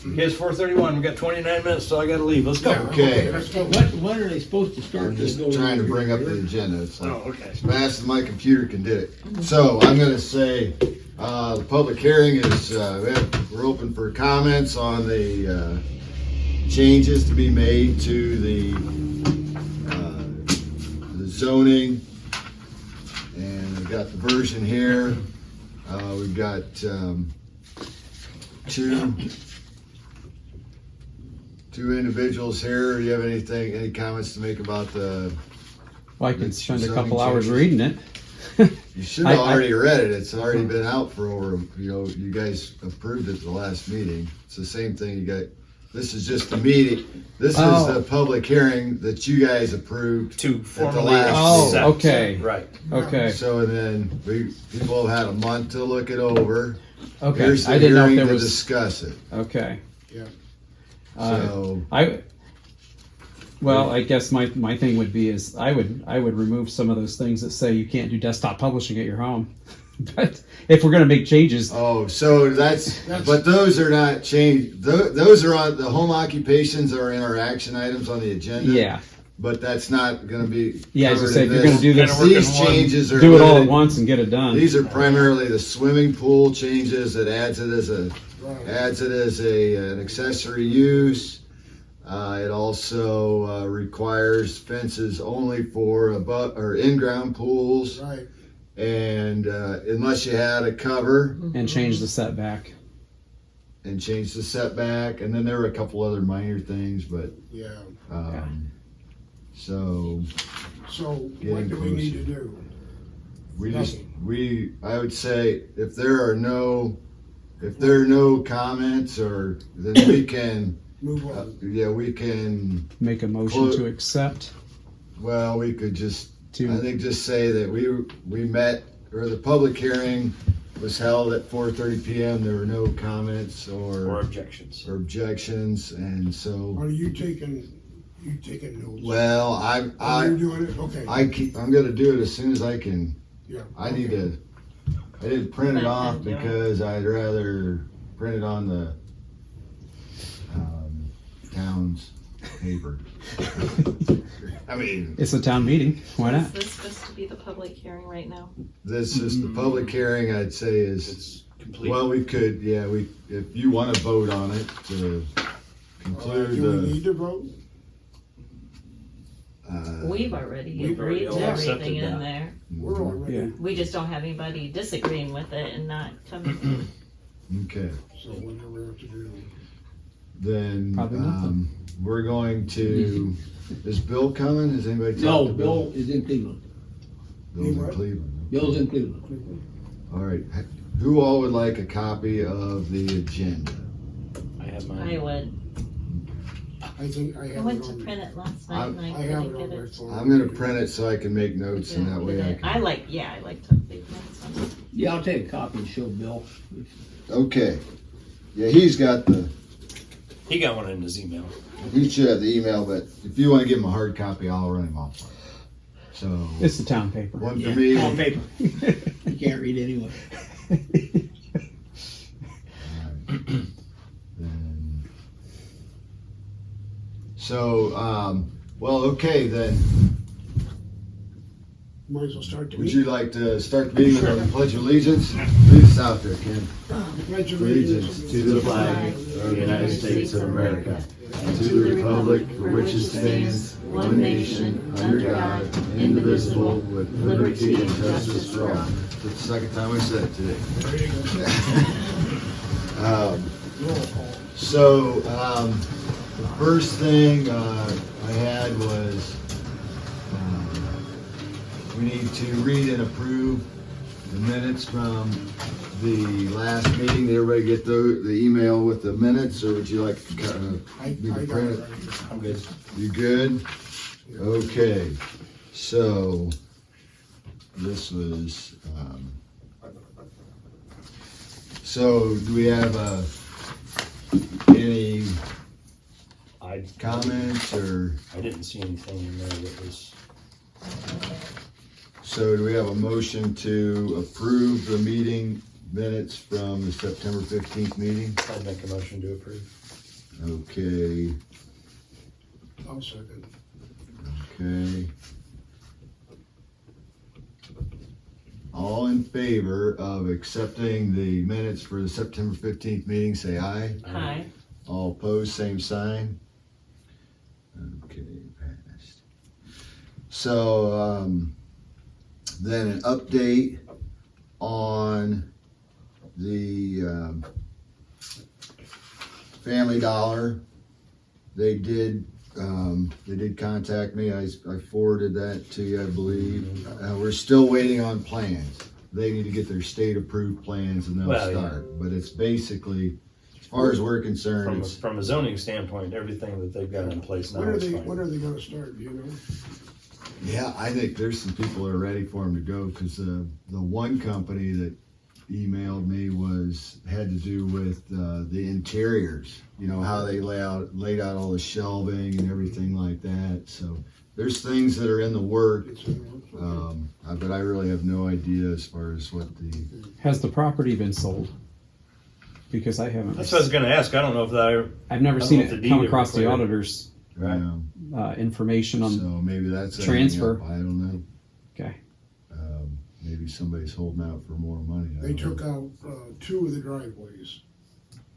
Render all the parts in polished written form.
Okay, it's 4:31. We got 29 minutes, so I gotta leave. Let's go. Okay. Let's go. When are they supposed to start I'm this? just trying to bring up the agenda. It's like, okay. as fast as my computer can do it. So I'm gonna say, the public hearing is, we're open for comments on the, changes to be made to the zoning. And I've got the version here. We've got, two individuals here. Do you have any comments to make about the, Well, I could It's spend a zoning couple hours changes. reading it. you should have already read it. It's already been out for over, you guys approved it the last meeting. It's the same thing you got. This is just the meeting. This is the public hearing that you guys approved. To formally last accept. okay. Right. Okay. So then people have had a month to look it over. Okay. Here's the I didn't know if hearing there to was. discuss it. Okay. Yeah. So Well, I guess my thing would be is I would remove some of those things that say you can't do desktop publishing at your home. But if we're going to make changes, so but those are not changed. Those are on the home occupations are in our action items on the agenda. yeah, But that's not going to be. yeah. As I covered say, in if you're going to do Kinda this, work in These one. changes are do it all at limited. once and get it done. These are primarily the swimming pool changes that adds it as an accessory use. It also requires fences only for above or in-ground pools, Right. and unless you had a cover, and change the setback. and change the setback. And then there were a couple other minor things, but Yeah. so So Getting what do we need to closer. do? I would say if there are no comments, or then we can Move on. we can. Make a motion to accept. Well, we could just, To I think, just say that we met, or the public hearing was held at 4:30 p.m. There were no comments Or objections. or objections, and so, Are you taking notes? well, Are you doing it? Okay. I'm gonna do it as soon as I can. Yeah. I need okay. I didn't print it off because I'd rather print it on the town's paper. I mean, it's a town meeting. Why not? Is this supposed to be the public hearing right now? this is the public hearing, I'd say is, It's complete. well, we could, if you want to vote on it to conclude Do we need to vote? We've already We've agreed already to all accepted everything in that. there. We're already. Yeah. We just don't have anybody disagreeing with it and not coming. Okay, So whatever we have to do. then, Probably nothing. we're going to, is Bill coming? Has anybody talked No, to Bill is in Cleveland. Bill's in What? Cleveland. Bill's in Cleveland. All right, who all would like a copy of the agenda? I have I mine. would. I think I I have went it to on. print it last night and I I have couldn't it on get my it. phone. I'm gonna print it so I can make notes, and that way I I can. like to leave notes on it. Yeah, I'll take a copy and show Bill. Okay, yeah, he's got He got one in his email. he should have the email, but if you wanna give him a hard copy, I'll run him off. So, It's the town paper. one for me, On paper. You can't read anyway. then. So, well, okay, then, Might as well start the would meeting. you like to start the meeting with the pledge of allegiance? Lead us out there, Ken. Pledge of Allegiance to the flag of the United States of America, and to the republic for which it stands, one nation, under God, indivisible, with liberty and justice for all. That's the second time I said it today. There you go. Roll call. So, the first thing I had was, we need to read and approve the minutes from the last meeting. Did everybody get the email with the minutes, or would you like to kind of, I me to got print it it? right here. I'm good. You good? Okay, so this was, so do we have any I comments, or, I didn't see anything in there that was. so do we have a motion to approve the meeting minutes from the September 15th meeting. I'd make a motion to approve. Okay, I'll second. okay. All in favor of accepting the minutes for the September 15th meeting, say aye. Hi. All opposed, same sign. Okay, passed. So, then an update on the Family Dollar. They did contact me. I forwarded that to you, I believe. We're still waiting on plans. They need to get their state approved plans and they'll Well, yeah. start. But it's basically, as far as we're concerned, it's From a zoning standpoint, everything that they've got in place now When are is they, fine. when are they gonna start, do you know? yeah, I think there's some people that are ready for them to go because the one company that emailed me had to do with the interiors. You know how they laid out all the shelving and everything like that. So there's things that are in the works, but I really have no idea as far as what the. Has the property been sold? Because I haven't. That's what I was gonna ask. I don't know if I've never I don't seen know if it the come deed across the ever cleared. auditor's Right. information on. So maybe that's a transfer. hang up. I don't know. Okay. Maybe somebody's holding out for more money. I They don't took know. out, 2 of the driveways.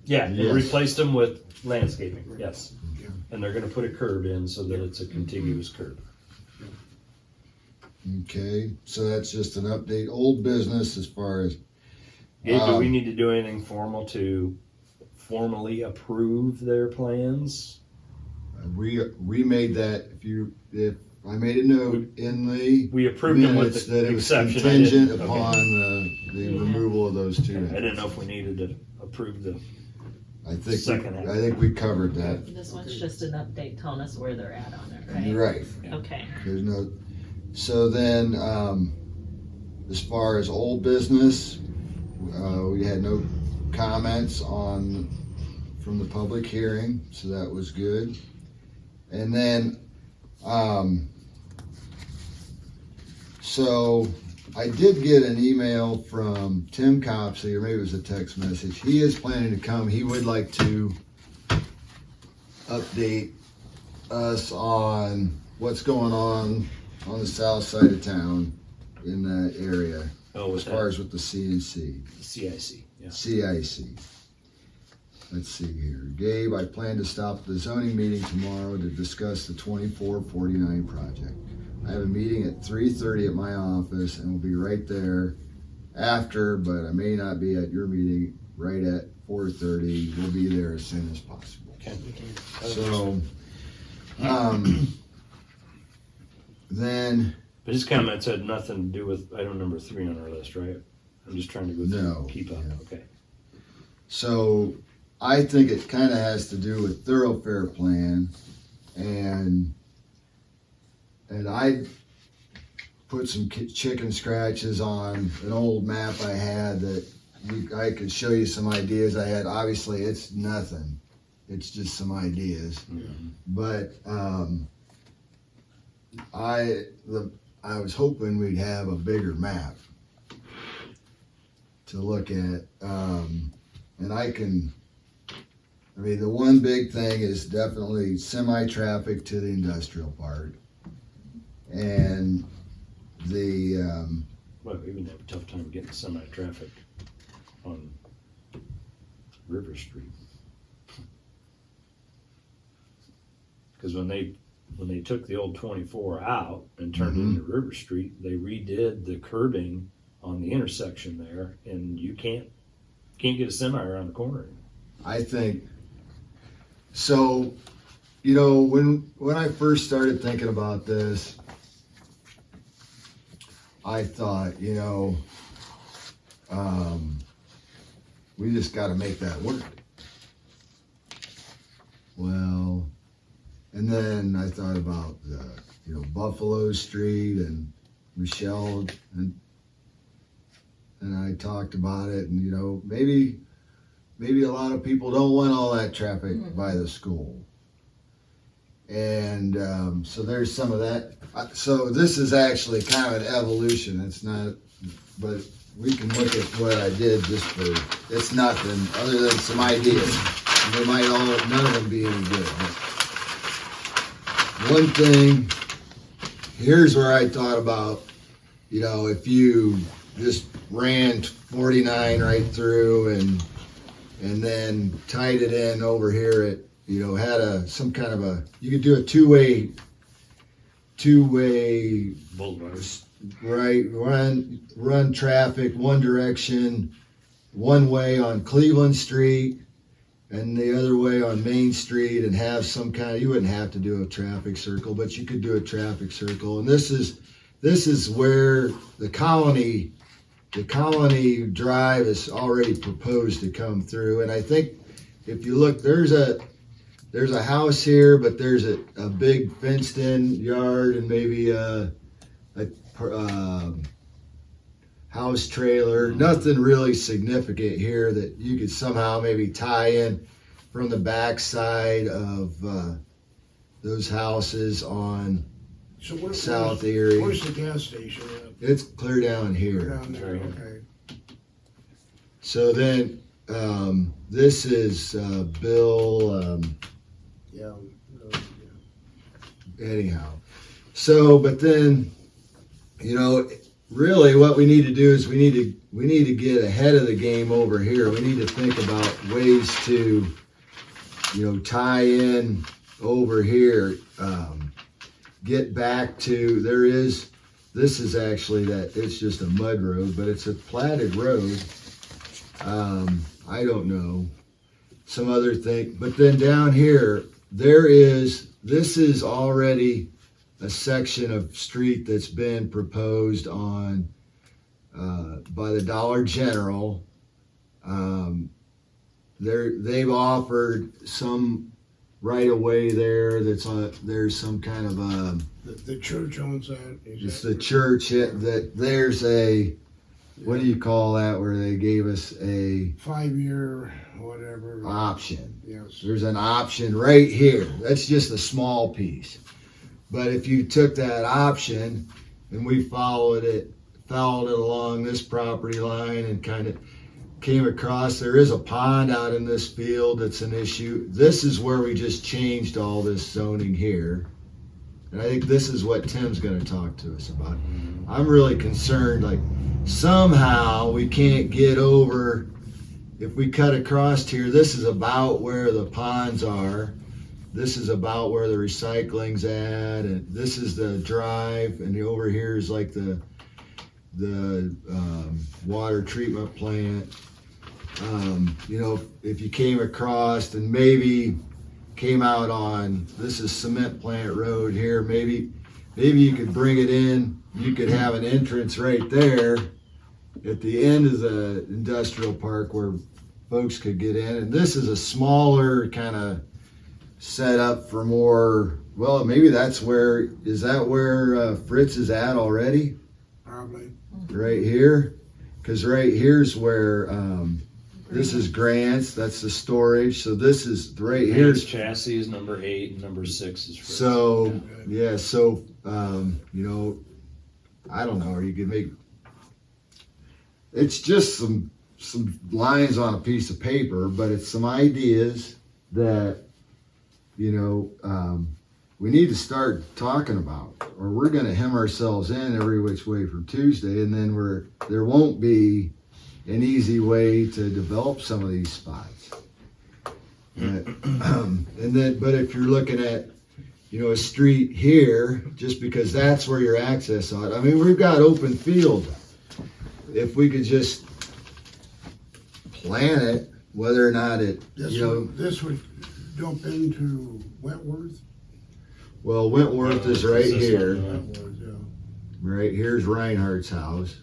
Yeah, Yes. and replaced them with landscaping, yes. Yeah. And they're gonna put a curb in so that it's a contiguous curb. Okay, so that's just an update. Old business as far as. Gabe, do we need to do anything formal to formally approve their plans? We made that, if I made a note in the We approved them with minutes the that it was exception. contingent Okay. upon the removal of those two. I didn't know if we needed to approve the, I think, Second half. I think we covered that. This one's just an update telling us where they're at on it, right? You're right. Okay. There's no, so then, as far as old business, we had no comments from the public hearing, so that was good. And then, so I did get an email from Tim Copsey, or maybe it was a text message. He is planning to come. He would like to update us on what's going on the south side of town in that area, oh, as with far that as with the CNC. CIC, yeah. CIC. Let's see here. Gabe, I plan to stop at the zoning meeting tomorrow to discuss the 2449 project. I have a meeting at 3:30 at my office and will be right there after, but I may not be at your meeting right at 4:30. We'll be there as soon as possible. Okay. So, then, But his comments had nothing to do with item number 3 on our list, right? I'm just trying to go through No, and keep up, yeah. okay. so I think it kind of has to do with Thoroughfare Plan, and I put some chicken scratches on an old map I had that I could show you some ideas I had. Obviously, it's nothing. It's just some ideas. But I was hoping we'd have a bigger map to look at. And the one big thing is definitely semi-traffic to the industrial park. And Well, we even have a tough time getting semi-traffic on River Street. Because when they took the old 24 out and turned it into River Street, they redid the curbing on the intersection there, and you can't get a semi around the corner. I think, so, when I first started thinking about this, I thought, we just got to make that work. Well, and then I thought about, Buffalo Street and Michelle, and I talked about it, and, maybe a lot of people don't want all that traffic by the school. And so there's some of that. So this is actually kind of an evolution. It's not, but we can look at what I did just for, it's nothing other than some ideas. They might all, none of them be any good. But one thing, here's where I thought about, you know, if you just ran 49 right through and then tied it in over here at, you know, had some kind of a, you could do a two-way Boulevards. right, run traffic one direction, one way on Cleveland Street and the other way on Main Street, and have some kind of, you wouldn't have to do a traffic circle, but you could do a traffic circle. And this is where the colony drive is already proposed to come through. And I think if you look, there's a house here, but there's a big fenced in yard and maybe a house trailer, nothing really significant here that you could somehow maybe tie in from the backside of those houses on So where, South Erie. Where's the gas station at? It's clear down We're here. down there, Right. okay. So then this is Bill. Yeah. Anyhow, so but then, you know, really what we need to do is we need to get ahead of the game over here. We need to think about ways to, you know, tie in over here, get back to, this is actually that, it's just a mud road, but it's a platted road. I don't know, some other thing, but then down here, this is already a section of street that's been proposed on by the Dollar General. They've offered some right of way there that's on, there's some kind of The church owns that. it's the church that there's a, what do you call that, where they gave us a 5-year, whatever. option. Yes. There's an option right here. That's just a small piece. But if you took that option and we followed it along this property line and kind of came across, there is a pond out in this field that's an issue. This is where we just changed all this zoning here. And I think this is what Tim's going to talk to us about. I'm really concerned, like somehow we can't get over, if we cut across here, this is about where the ponds are. This is about where the recycling's at, and this is the drive, and over here is like the water treatment plant. You know, if you came across and maybe came out on, this is Cement Plant Road here, maybe you could bring it in, you could have an entrance right there at the end of the industrial park where folks could get in. And this is a smaller kind of set up for more, well, maybe that's where, is that where Fritz is at already? Probably. Right here? Because right here's where, this is Grant's, that's the storage. So this is, right Here's here's, chassis is number 8 and number 6 is Fritz. so, yeah, so, you know, I don't know, or you could make, it's just some lines on a piece of paper, but it's some ideas that, you know, we need to start talking about, or we're going to hem ourselves in every which way for Tuesday, and then there won't be an easy way to develop some of these spots. But if you're looking at, you know, a street here, just because that's where your access on, I mean, we've got open field. If we could just plan it, whether or not it, This would dump into Wentworth. well, Wentworth is right This here. one, Wentworth, yeah. Right here's Reinhardt's house.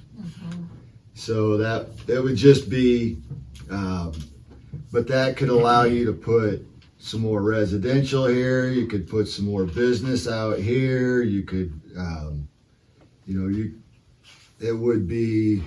So that would just be, but that could allow you to put some more residential here. You could put some more business out here. You could, you know, it would be,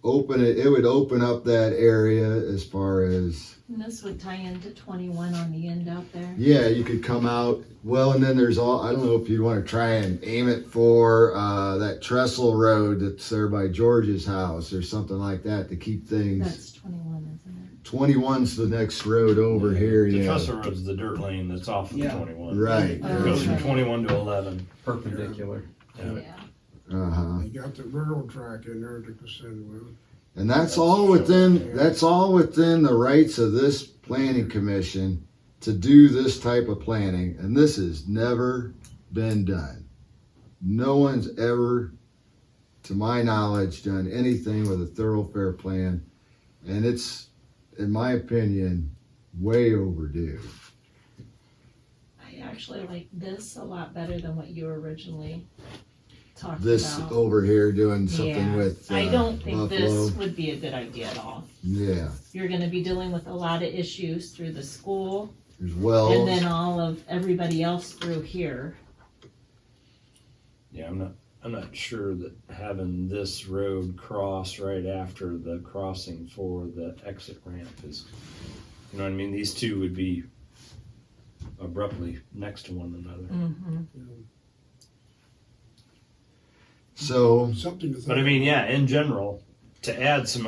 open it. It would open up that area as far as, And this would tie into 21 on the end out there. yeah, you could come out. Well, and then there's I don't know if you want to try and aim it for that trestle road that's there by George's house or something like that to keep things. That's 21, isn't it? 21's the next road over here. The Yeah. Trestle Road's the dirt lane that's off of Yeah. 21. Right. It goes from Okay. 21 to 11. Perpendicular. Yeah. Yeah. Uh-huh. They got the railroad track in there to descend with. And that's all within the rights of this planning commission to do this type of planning, and this has never been done. No one's ever, to my knowledge, done anything with a thoroughfare plan, and it's, in my opinion, way overdue. I actually like this a lot better than what you originally talked This about. over here doing something Yeah. with I don't think Buffalo. this would be a good idea at all. Yeah, You're gonna be dealing with a lot of issues through the school there's and wells. then all of everybody else through here. Yeah, I'm not sure that having this road cross right after the crossing for the exit ramp is, you know what I mean? These two would be abruptly next to one another. Mm-hmm. So, Something to think. But I mean, yeah, in general, to add some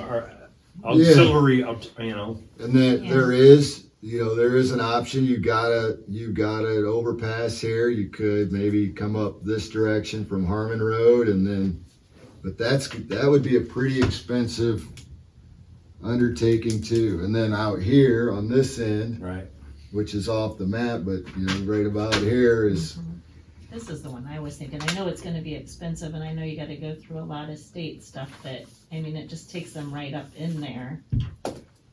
auxiliary, you know, and then Yeah. there is, there is an option. You got an overpass here. You could maybe come up this direction from Harmon Road, and then, but that would be a pretty expensive undertaking too. And then out here on this end, right? which is off the map, but right about here is, This is the one I was thinking. I know it's gonna be expensive and I know you gotta go through a lot of state stuff, but I mean, it just takes them right up in there.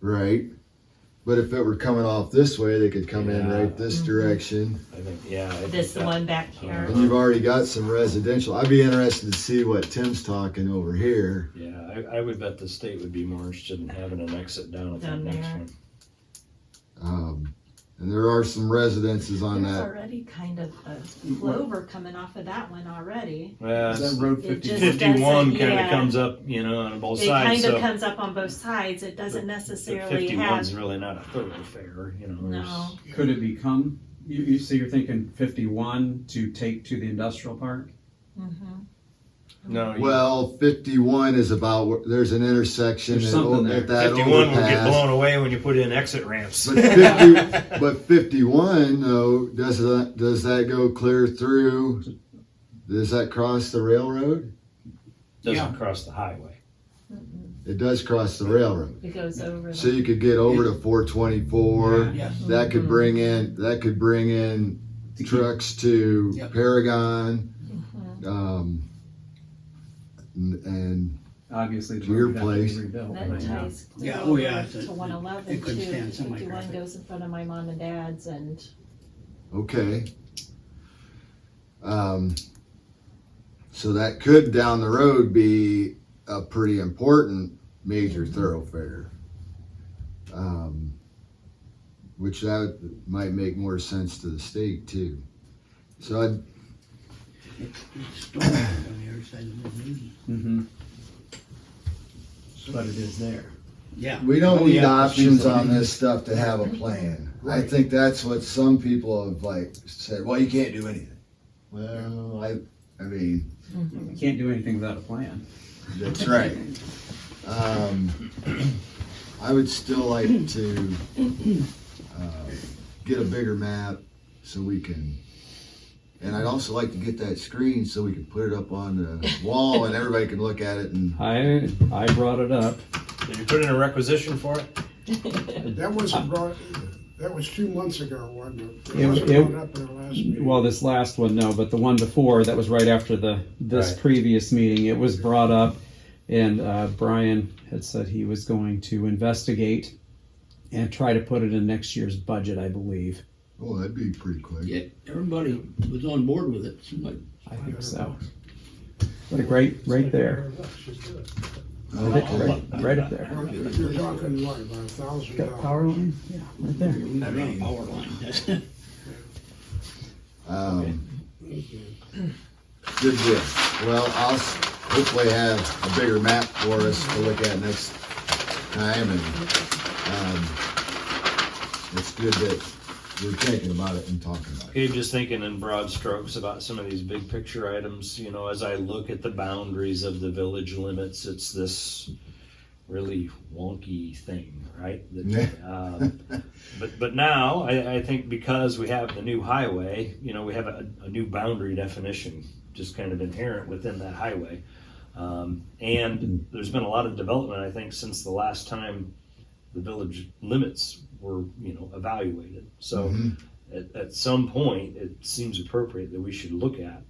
right. But if it were coming off this way, they could come in Yeah. right this Mhm. direction. I think, yeah. I think This that- one back here. And you've already got some residential. I'd be interested to see what Tim's talking over here. Yeah, I would bet the state would be more interested in having an exit down at that Down next there. one. And there are some residences on There's that. already kind of a clover coming off of that one already. Well, Is that Road It 50? just 51 doesn't- kind of yeah. comes up, on both It sides. kind So of comes up on both sides. It doesn't but necessarily 51's have, really not a thoroughfare, no. Could it become, so you're thinking 51 to take to the industrial park? Mhm. No, Well, 51 is about, there's an intersection There's something there. at that 51 will get overpass. blown away when you put in exit ramps. But 51 though, does that go clear through? Does that cross the railroad? Doesn't cross the highway. It does cross the railroad. It goes over. So you could get over to 424. Yes. That could bring in trucks to Yep. Paragon. Mhm. And Obviously, the To your road would have to be place. rebuilt. That ties clear Yeah, oh, yeah, over it's a- to 111 it couldn't too. stand 51 semi-traffic. goes in front of my mom and dad's and okay. So that could down the road be a pretty important major thoroughfare. Which that might make more sense to the state too. So It's storm on the other side of the road. Mhm. But it is there. Yeah. we don't Oh, need yeah. options on this stuff to have a plan. I think that's what some people have said, well, you can't do anything. Well, I mean, You can't do anything without a plan. that's right. I would still like to get a bigger map so we can, and I'd also like to get that screen so we can put it up on the wall and everybody can look at it and, I brought it up. Did you put in a requisition for it? That wasn't brought, that was 2 months ago, wasn't it? It- wasn't it- brought up in the last meeting. Well, this last one, no, but the one before, that was right after this Right. previous meeting, it was brought up, and Brian had said he was going to investigate and try to put it in next year's budget, I believe. oh, that'd be pretty quick. Yeah, everybody was on board with it. Somebody, I think so. But right there, right up there. You're talking what, about $1,000? Got a power line? Yeah, right there. we got a power line. Good deal. Well, hopefully have a bigger map for us to look at next time, and it's good that we're thinking about it and talking about it. Okay, just thinking in broad strokes about some of these big picture items, you know, as I look at the boundaries of the village limits, it's this really wonky thing, right? But now, I think because we have the new highway, you know, we have a new boundary definition just kind of inherent within that highway. And there's been a lot of development, I think, since the last time the village limits were, you know, evaluated. So at some point, it seems appropriate that we should look at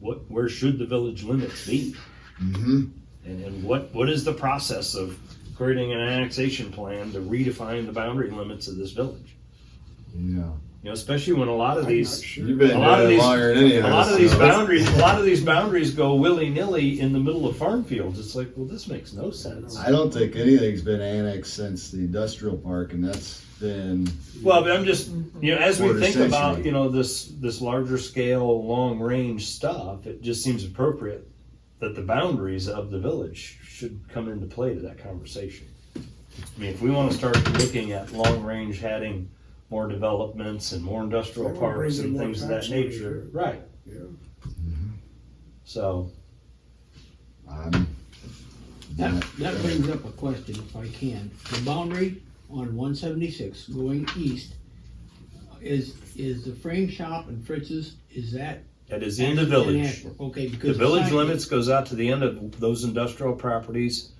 where should the village limits be? And what is the process of creating an annexation plan to redefine the boundary limits of this village? Yeah. You know, especially when a lot of these, You've been a lot of doing it these, longer than any of a lot us, of these so- boundaries go willy nilly in the middle of farm fields. It's like, well, this makes no sense. I don't think anything's been annexed since the industrial park, and that's been, Well, but I'm just, you know, as we Quarter think century. about, you know, this larger scale, long range stuff, it just seems appropriate that the boundaries of the village should come into play to that conversation. I mean, if we want to start looking at long range, adding more developments and more industrial That will bring parks in and more things of that tax money, nature, sure. right? Yeah. So, That brings up a question, if I can. The boundary on 176 going east, is the frame shop and Fritz's, is that? that is in the village. Okay, The because. village sign- limits goes out to the end of those industrial properties,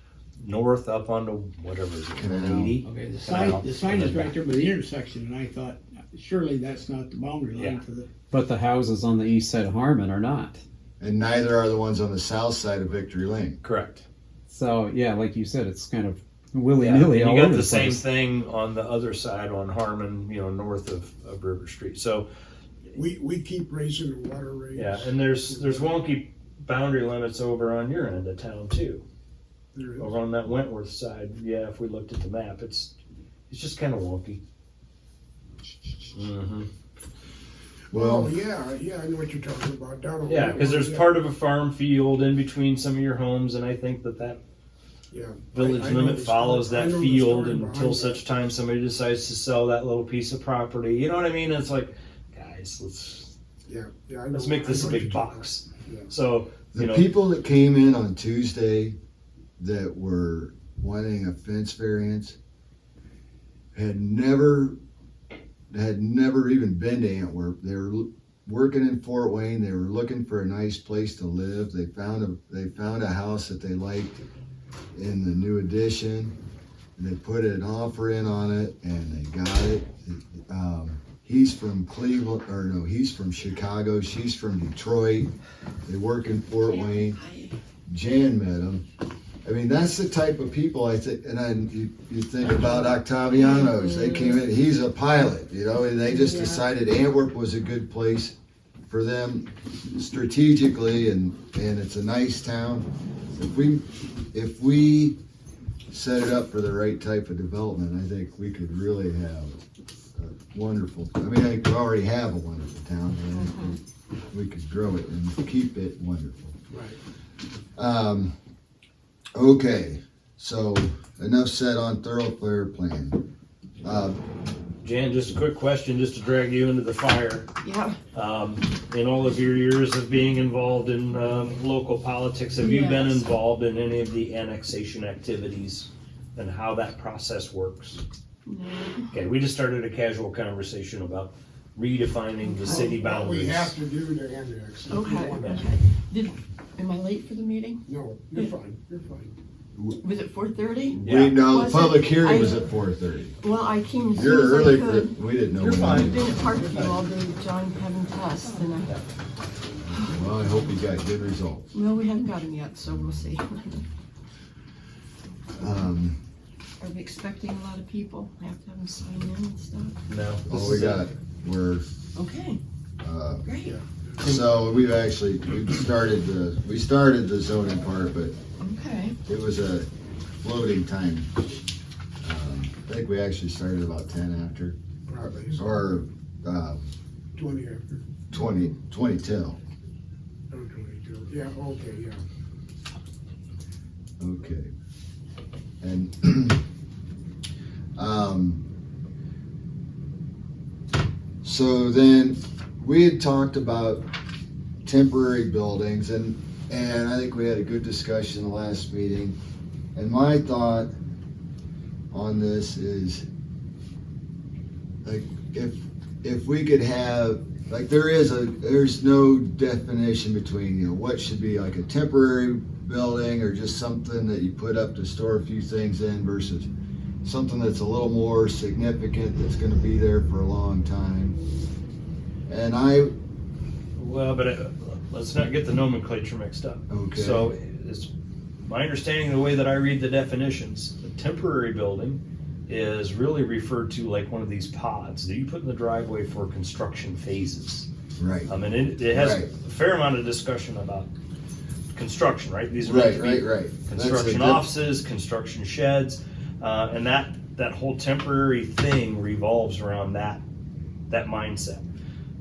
north up onto whatever is it, Canal. 80. Okay, Canal. the sign is right there by the intersection, and I thought, surely that's not the boundary line Yeah. for the. But the houses on the east side of Harmon are not. and neither are the ones on the south side of Victory Lane. Correct. So yeah, like you said, it's kind of Yeah, willy-nilly and all you got over the the same place. thing on the other side on Harmon, you know, north of River Street. So We keep raising the water rates. yeah, and there's wonky boundary limits over on your end of town too. There is. Over on that Wentworth side, yeah, if we looked at the map, it's just kind of wonky. Well, Well, yeah, I know what you're talking about, down on. Yeah, because there's yeah, part of a farm field in between some of your homes, and I think that yeah. village I know limit the follows story- I that know the field story until behind such that. time somebody decides to sell that little piece of property. You know what I mean? It's like, guys, Yeah, I know. let's make this I a know what big you're talking box. about. Yeah. So, the you know, people that came in on Tuesday that were wanting a fence variance had never even been to Antwerp. They were working in Fort Wayne. They were looking for a nice place to live. They found a house that they liked in the new addition. And they put an offer in on it, and they got it. He's from Cleveland, or no, he's from Chicago. She's from Detroit. They work in Fort Wayne. Jan met him. I mean, that's the type of people I think, and then you think about Octaviano's. They came in, he's a pilot, you know, and they just decided Antwerp was a good place for them strategically, and it's a nice town. If we set it up for the right type of development, I think we could really have a wonderful, I mean, I think we already have a wonderful town, and I think we could grow it and keep it wonderful. Right. Okay, so enough said on Thoroughfare Plan. Jan, just a quick question, just to drag you into the fire. Yeah, In all of your years of being involved in local politics, have you been Yes. involved in any of the annexation activities and how that process works? Okay, we just started a casual conversation about redefining the city What we boundaries. have to do to annex. if we okay, want to. okay. Am I late for the meeting? No, you're fine, you're fine. Was it 4:30? Yeah. No, the Was public it? hearing was I- at 4:30. Well, I came as You're soon as I early, could. but we didn't know. You're when fine. I've been at Parkview all day with John having tests, and Well, I hope you got good results. well, we haven't got them yet, so we'll see. Are we expecting a lot of people? I have to have them sign in and stuff? No. this All we is got, we're, Okay, great, so we started the zoning part, but okay. it was a floating time. I think we actually started about 10 after, Probably, so or 20 after, 20 till. or 22, yeah, okay, yeah. Okay. And, so then we had talked about temporary buildings and I think we had a good discussion the last meeting. And my thought on this is, like, if we could have, like, there's no definition between, you know, what should be like a temporary building or just something that you put up to store a few things in versus something that's a little more significant that's going to be there for a long time. And Well, but let's not get the nomenclature mixed up. Okay. So it's my understanding, the way that I read the definitions, a temporary building is really referred to like one of these pods that you put in the driveway for construction phases. right, I mean, it has Right. a fair amount of discussion about construction, right? These are right, meant to be right. construction offices, construction sheds, and that whole temporary thing revolves around that mindset.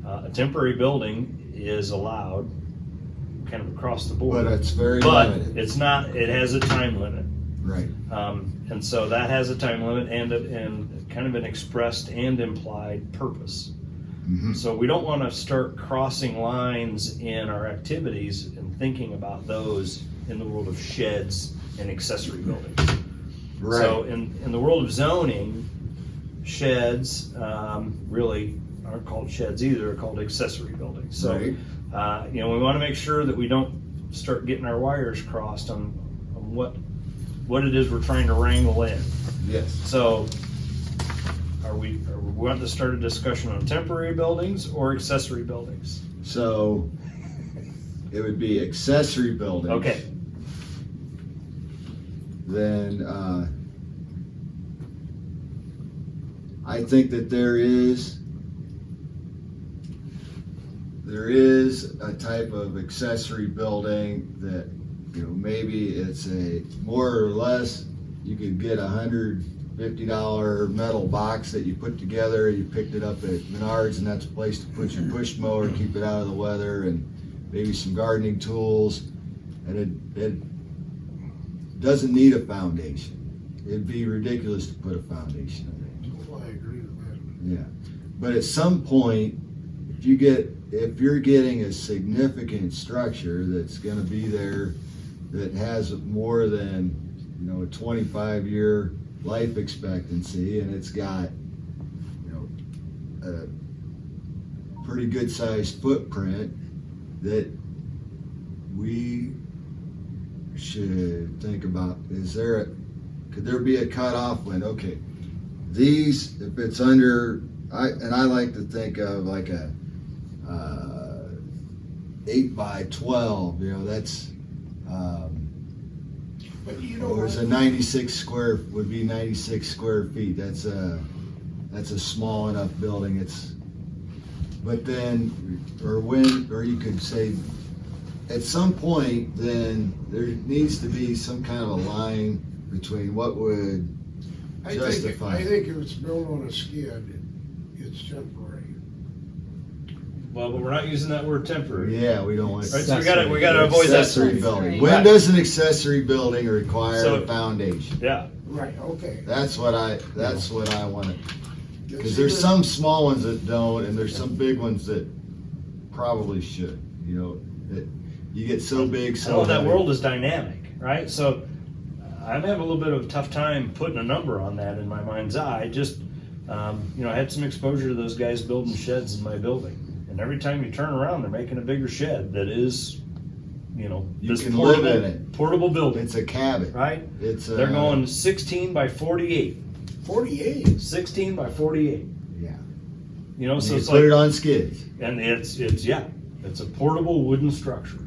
A temporary building is allowed kind of across the board. But it's very But limited. it's not, it has a time limit. Right, And so that has a time limit and kind of an expressed and implied purpose. mhm, So we don't want to start crossing lines in our activities and thinking about those in the world of sheds and accessory buildings. right, So in the world of zoning, sheds really aren't called sheds either, they're called accessory buildings. So, right, you know, we want to make sure that we don't start getting our wires crossed on what it is we're trying to wrangle in. yes. So are we wanting to start a discussion on temporary buildings or accessory buildings? So it would be accessory buildings. Okay, Then I think that there is a type of accessory building that, you know, maybe it's a more or less, you could get $150 metal box that you put together, you picked it up at Menards, and that's a place to put your push mower, keep it out of the weather, and maybe some gardening tools, and it doesn't need a foundation. It'd be ridiculous to put a foundation in it. Well, I agree with that. Yeah, but at some point, if you're getting a significant structure that's gonna be there that has more than, you know, a 25-year life expectancy, and it's got, you know, a pretty good sized footprint, that we should think about, could there be a cutoff when, okay, these, if it's under, I like to think of like a 8 by 12, you know, that's, But you know or what? is a 96 square, would be 96 square feet, that's a small enough building, but then, or you could say, at some point, then there needs to be some kind of a line between what would justify. I think if it's built on a skid, it's temporary. well, but we're not using that word temporary. Yeah, we don't want. Right, so we gotta avoid that. Accessory building. Right. When does an accessory building require So- a foundation? Yeah, Right, okay. That's what I want to, because there's some small ones that don't, and there's some big ones that probably should, you know, that you get so big, I so know that heavy. world is dynamic, right? So I'm having a little bit of a tough time putting a number on that in my mind's eye. Just, you know, I had some exposure to those guys building sheds in my building. And every time you turn around, they're making a bigger shed that is, you know, You this can live in it. portable building, It's a cabin. right? It's They're going 16 by 48. 48. 16 by 48. Yeah. You know, so You it's put it like, on skids. and it's a portable wooden structure.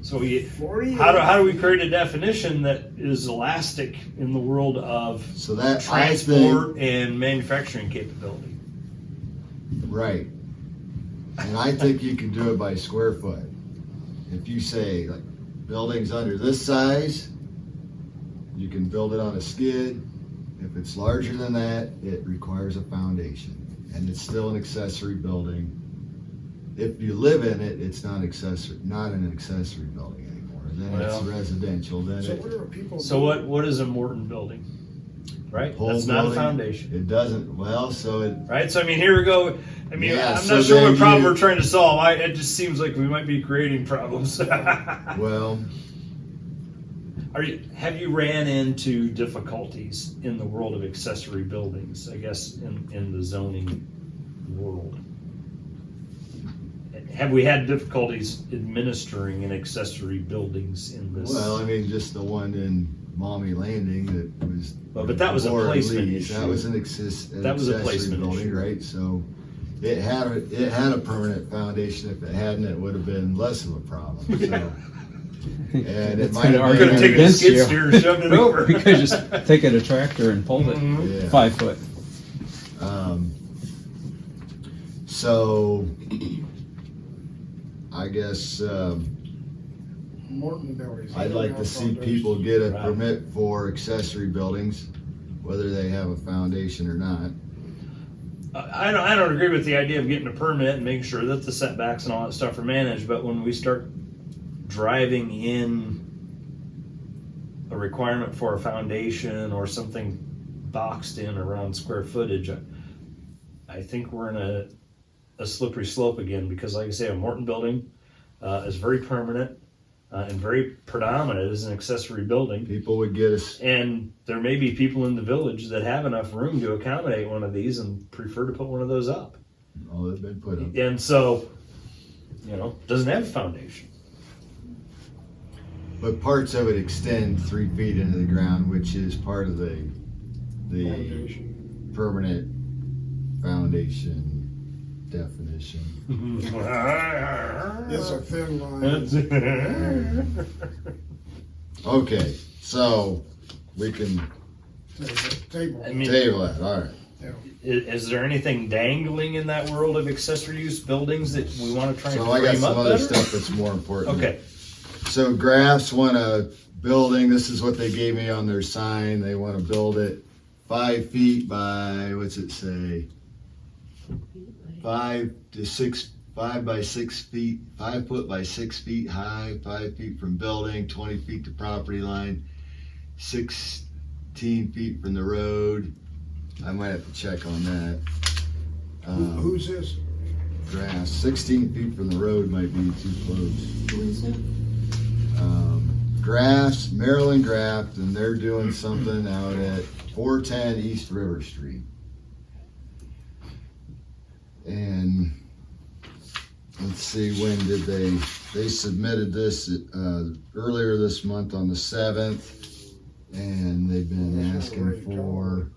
So 48. how do we create a definition that is elastic in the world of So that transport and manufacturing capability? Right. And I think you can do it by square foot. If you say, like, buildings under this size, you can build it on a skid. If it's larger than that, it requires a foundation. And it's still an accessory building. If you live in it, it's not an accessory building anymore. then it's Well. residential, then So it. what are people? So doing? what is a Morton building? Right? Pole That's not a building, foundation. It doesn't, well, so it, Right? So I mean, here we go. I mean, Yeah, I'm so not sure then what problem you- we're trying to solve. It just seems like we might be creating problems. well, Have you ran into difficulties in the world of accessory buildings? I guess in the zoning world. Have we had difficulties administering in accessory buildings in this? well, I mean, just the one in Mommy Landing that was. But that was a before placement lease, issue. That was an That was a accessory placement building, issue. right? So it had a permanent foundation. If it hadn't, it would have been less of a problem. So. And it It's might gonna have argue Could have been, taken a against skid you. steer and shoved it over. We could just taken a tractor and pulled it Mhm. yeah. 5 foot. So I guess Morton buildings. I'd like to see Foundation. people get a Right. permit for accessory buildings, whether they have a foundation or not. I don't agree with the idea of getting a permit and making sure that the setbacks and all that stuff are managed, but when we start driving in a requirement for a foundation or something boxed in around square footage, I think we're in a slippery slope again, because like I say, a Morton building is very permanent and very predominant as an accessory building. People would get us, And there may be people in the village that have enough room to accommodate one of these and prefer to put one of those up. oh, they've been put up. And so, doesn't have a foundation. But parts of it extend 3 feet into the ground, which is part of the Foundation. permanent foundation definition. It's a thin line. Okay, so we can Table. I mean, table that, all right. is there anything dangling in that world of accessory use buildings that we want to try and So I got frame some up other better? stuff that's more important. Okay, So Graffs want a building, this is what they gave me on their sign, they want to build it 5 feet by, what's it say? 5 by 6 feet, 5 foot by 6 feet high, 5 feet from building, 20 feet to property line, 16 feet from the road. I might have to check on that. Who's this? Grass, 16 feet from the road might be too close. Who is it? Grass, Maryland Graft, and they're doing something out at 410 East River Street. And let's see, when did they submitted this earlier this month on the 7th, and they've been asking for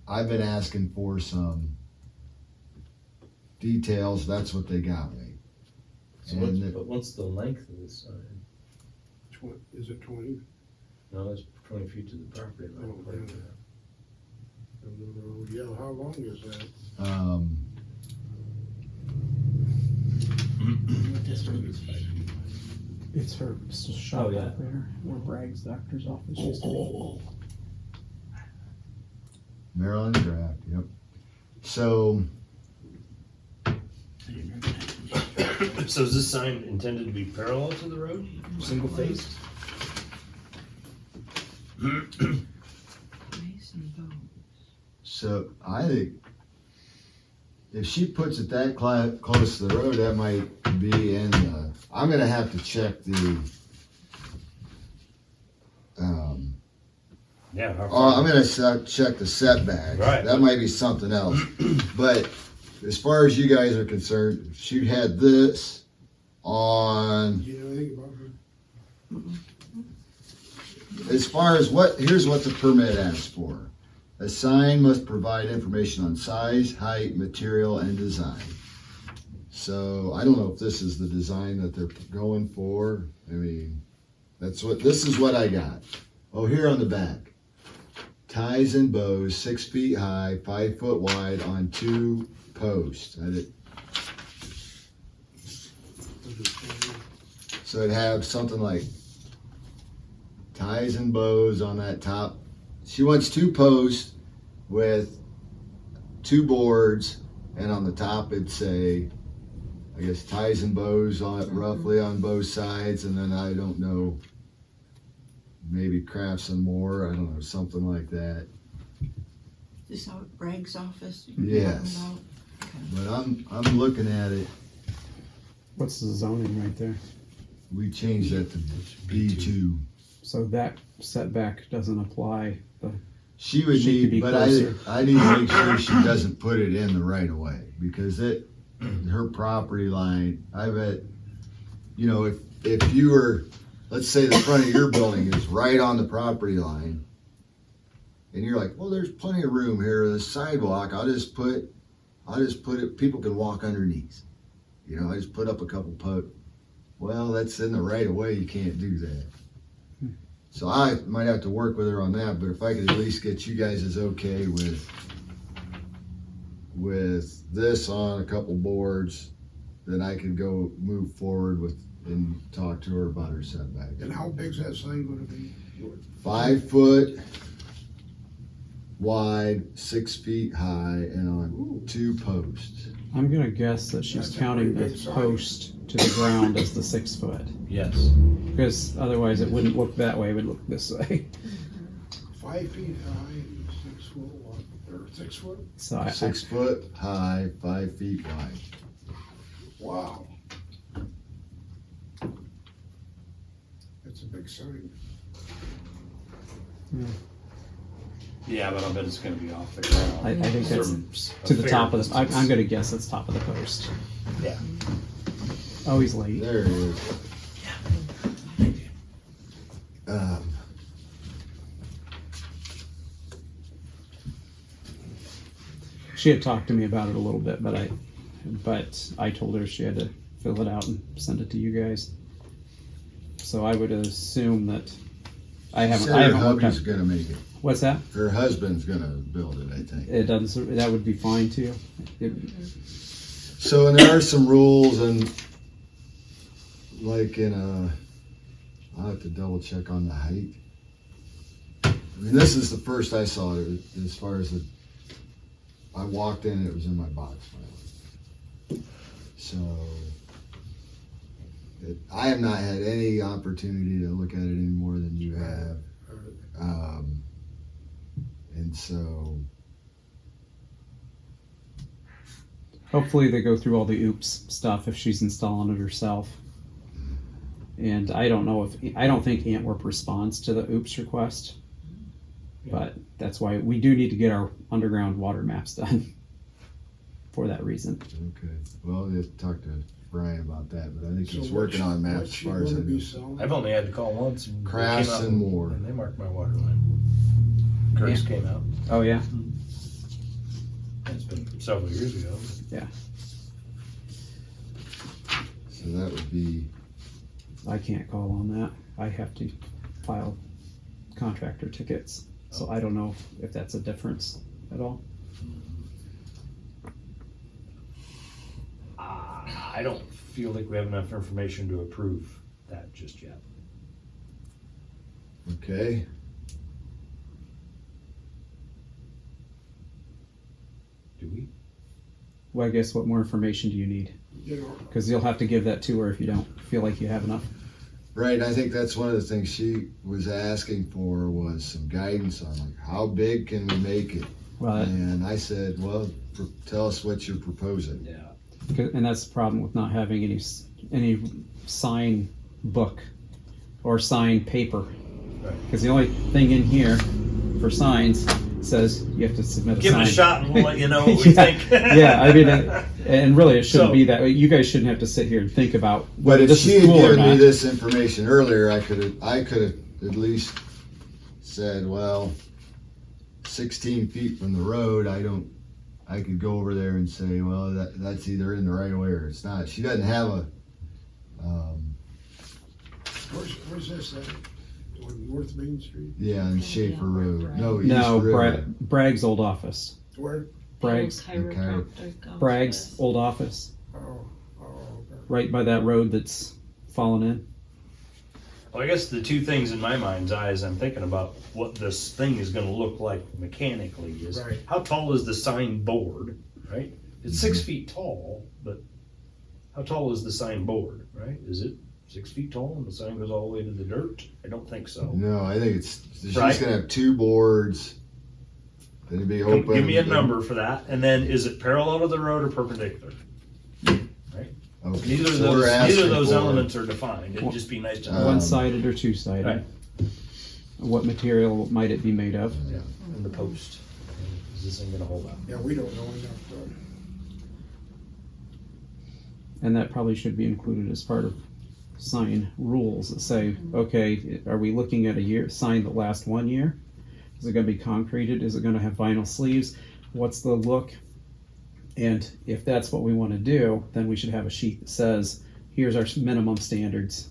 I've been asking for some details. That's what they got me. so what's the length of this sign? Is it 20? No, it's 20 feet to the property line. Oh, yeah. From the road. Yeah, how long is that? It's her shop Oh, yeah. operator, where Bragg's doctor's office used to be. Maryland Draft, yep. So, So is this sign intended to be parallel to the road, single face? so I think if she puts it that close to the road, that might be in the, I'm gonna have to check the, Yeah. how oh, far- I'm gonna check the setbacks. Right. That might be something else. But as far as you guys are concerned, she had this on, Do you know anything about it? as far as here's what the permit asks for. A sign must provide information on size, height, material, and design. So I don't know if this is the design that they're going for. I mean, this is what I got. Oh, here on the back. Ties and bows, 6 feet high, 5 foot wide on 2 posts. So it'd have something like ties and bows on that top. She wants 2 posts with 2 boards and on the top it'd say, I guess, ties and bows on it, roughly on both sides, and then I don't know, maybe crafts and more, I don't know, something like that. This out at Bragg's office? Yes. But I'm looking at it, What's the zoning right there? we changed that to B2. So that setback doesn't apply. She would She could be need, but closer. I need to make sure she doesn't put it in the right of way, because her property line, I bet, you know, if you were, let's say the front of your building is right on the property line, and you're like, well, there's plenty of room here, the sidewalk, I'll just put it, people can walk underneath. You know, I just put up a couple well, that's in the right of way, you can't do that. So I might have to work with her on that, but if I could at least get you guys as okay with this on a couple boards, then I could go move forward with and talk to her about her setback. And how big's that sign gonna be? 5 foot wide, 6 feet high, and on 2 posts. I'm gonna guess that she's That's a counting pretty the big sign. post to the ground as the 6 foot. Yes. Because otherwise it wouldn't look that way, it would look this way. 5 feet high and 6 foot wide, or 6 foot? So I 6 foot high, 5 feet wide. Wow. That's a big sign. Yeah, but I bet it's gonna be off the ground. I think that's Some- to a the fair top of the, I'm distance. gonna guess it's top of the post. Yeah. Oh, he's late. There it is. She had talked to me about it a little bit, but I told her she had to fill it out and send it to you guys. So I would assume that I She haven't said her worked on. hubby's gonna make it. What's that? Her husband's gonna build it, I think. It doesn't. That would be fine too. So, and there are some rules, and like I'll have to double check on the height. I mean, this is the first I saw it, as far as I walked in, it was in my box finally. So, I have not had any opportunity to look at it any more than you have. And so, Hopefully they go through all the oops stuff if she's installing it herself. And I don't think Antwerp responds to the oops request. But that's why we do need to get our underground water maps done for that reason. okay. Well, you have to talk to Brian about that, but I think he's So working on maps what's as she far as I gonna be know. selling? I've only had to call once. And they Crafts came out and more. And they marked my water line. Grace came out. Oh yeah? It's been several years ago. So that would be, I can't call on that. I have to file contractor tickets. So I don't know if that's a difference at all. I don't feel like we have enough information to approve that just yet. okay. Do we? Well, I guess what more information do you need? You know, Because you'll have to give that to her if you don't feel like you have enough. Right, I think that's one of the things she was asking for, was some guidance on like, how big can we make it? Well, And I said, well, tell us what you're proposing. Yeah. and that's the problem with not having any sign book or sign paper. Right. Because the only thing in here for signs says you have to submit a Give sign. it a shot and we'll let you know what we Yeah. think. Yeah, I mean, and really it shouldn't So- be that way. You guys shouldn't have to sit here and think about But whether if this she is had cool or given me not. this information earlier, I could have at least said, well, 16 feet from the road, I could go over there and say, well, that's either in the right of way or it's not. She doesn't have a, where's this at? On North Main Street? yeah, on Schaefer Road. No, East No, River. Bragg's old office. Where? Bragg's Chiropractor Bragg's old office, Oh, okay. right by that road that's fallen in. Well, I guess the two things in my mind's eye as I'm thinking about what this thing is gonna look like mechanically is, Right. how tall is the sign board, right? It's 6 feet tall, but how tall is the sign board, right? Is it 6 feet tall and the sign goes all the way to the dirt? I don't think so. No, I think she's Right. gonna have 2 boards. It'd be open. Give me a number for that, and then is it parallel to the road or perpendicular? Okay, Neither of so we're those, asking neither of those for, elements are defined. It'd just be nice to know. One-sided or two-sided? Right. What material might it be made of? Yeah, and the post. Is this thing gonna hold up? Yeah, we don't know enough, though. And that probably should be included as part of sign rules that say, okay, are we looking at a sign that lasts 1 year? Is it gonna be concreted? Is it gonna have vinyl sleeves? What's the look? And if that's what we wanna do, then we should have a sheet that says, here's our minimum standards.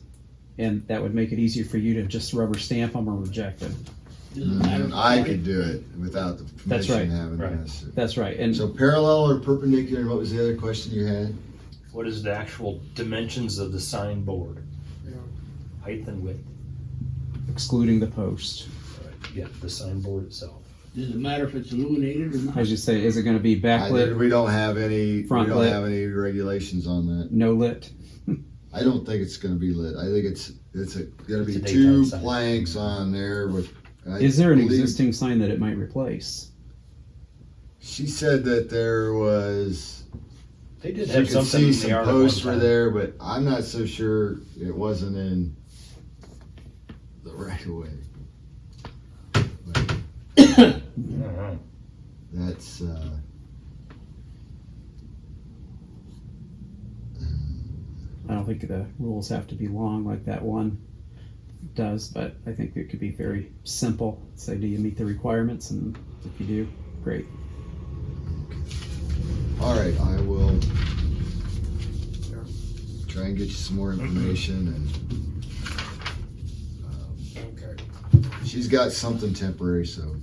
And that would make it easier for you to just rubber stamp them or reject them. Doesn't matter. I could do it without the That's permission right. having Right. this. That's right, and So parallel or perpendicular, what was the other question you had? What is the actual dimensions of the sign board? Yeah. Height and width? excluding the post. Yeah, the sign board itself. Does it matter if it's illuminated or not? As you say, is it gonna be backlit, We don't have any, Front lit. regulations on that. no lit? I don't think it's gonna be lit. I think it's gonna be It's a 2 daytime sign. planks on there with. I Is there an believe- existing sign that it might replace? She said that there was, They did she have could something see in some the yard at one posts were time. there, but I'm not so sure it wasn't in the right of way. But Uh-huh. that's, I don't think the rules have to be long like that one does, but I think it could be very simple. Say, do you meet the requirements? And if you do, great. all right, I will try and get you some more information and Okay. she's got something temporary, so.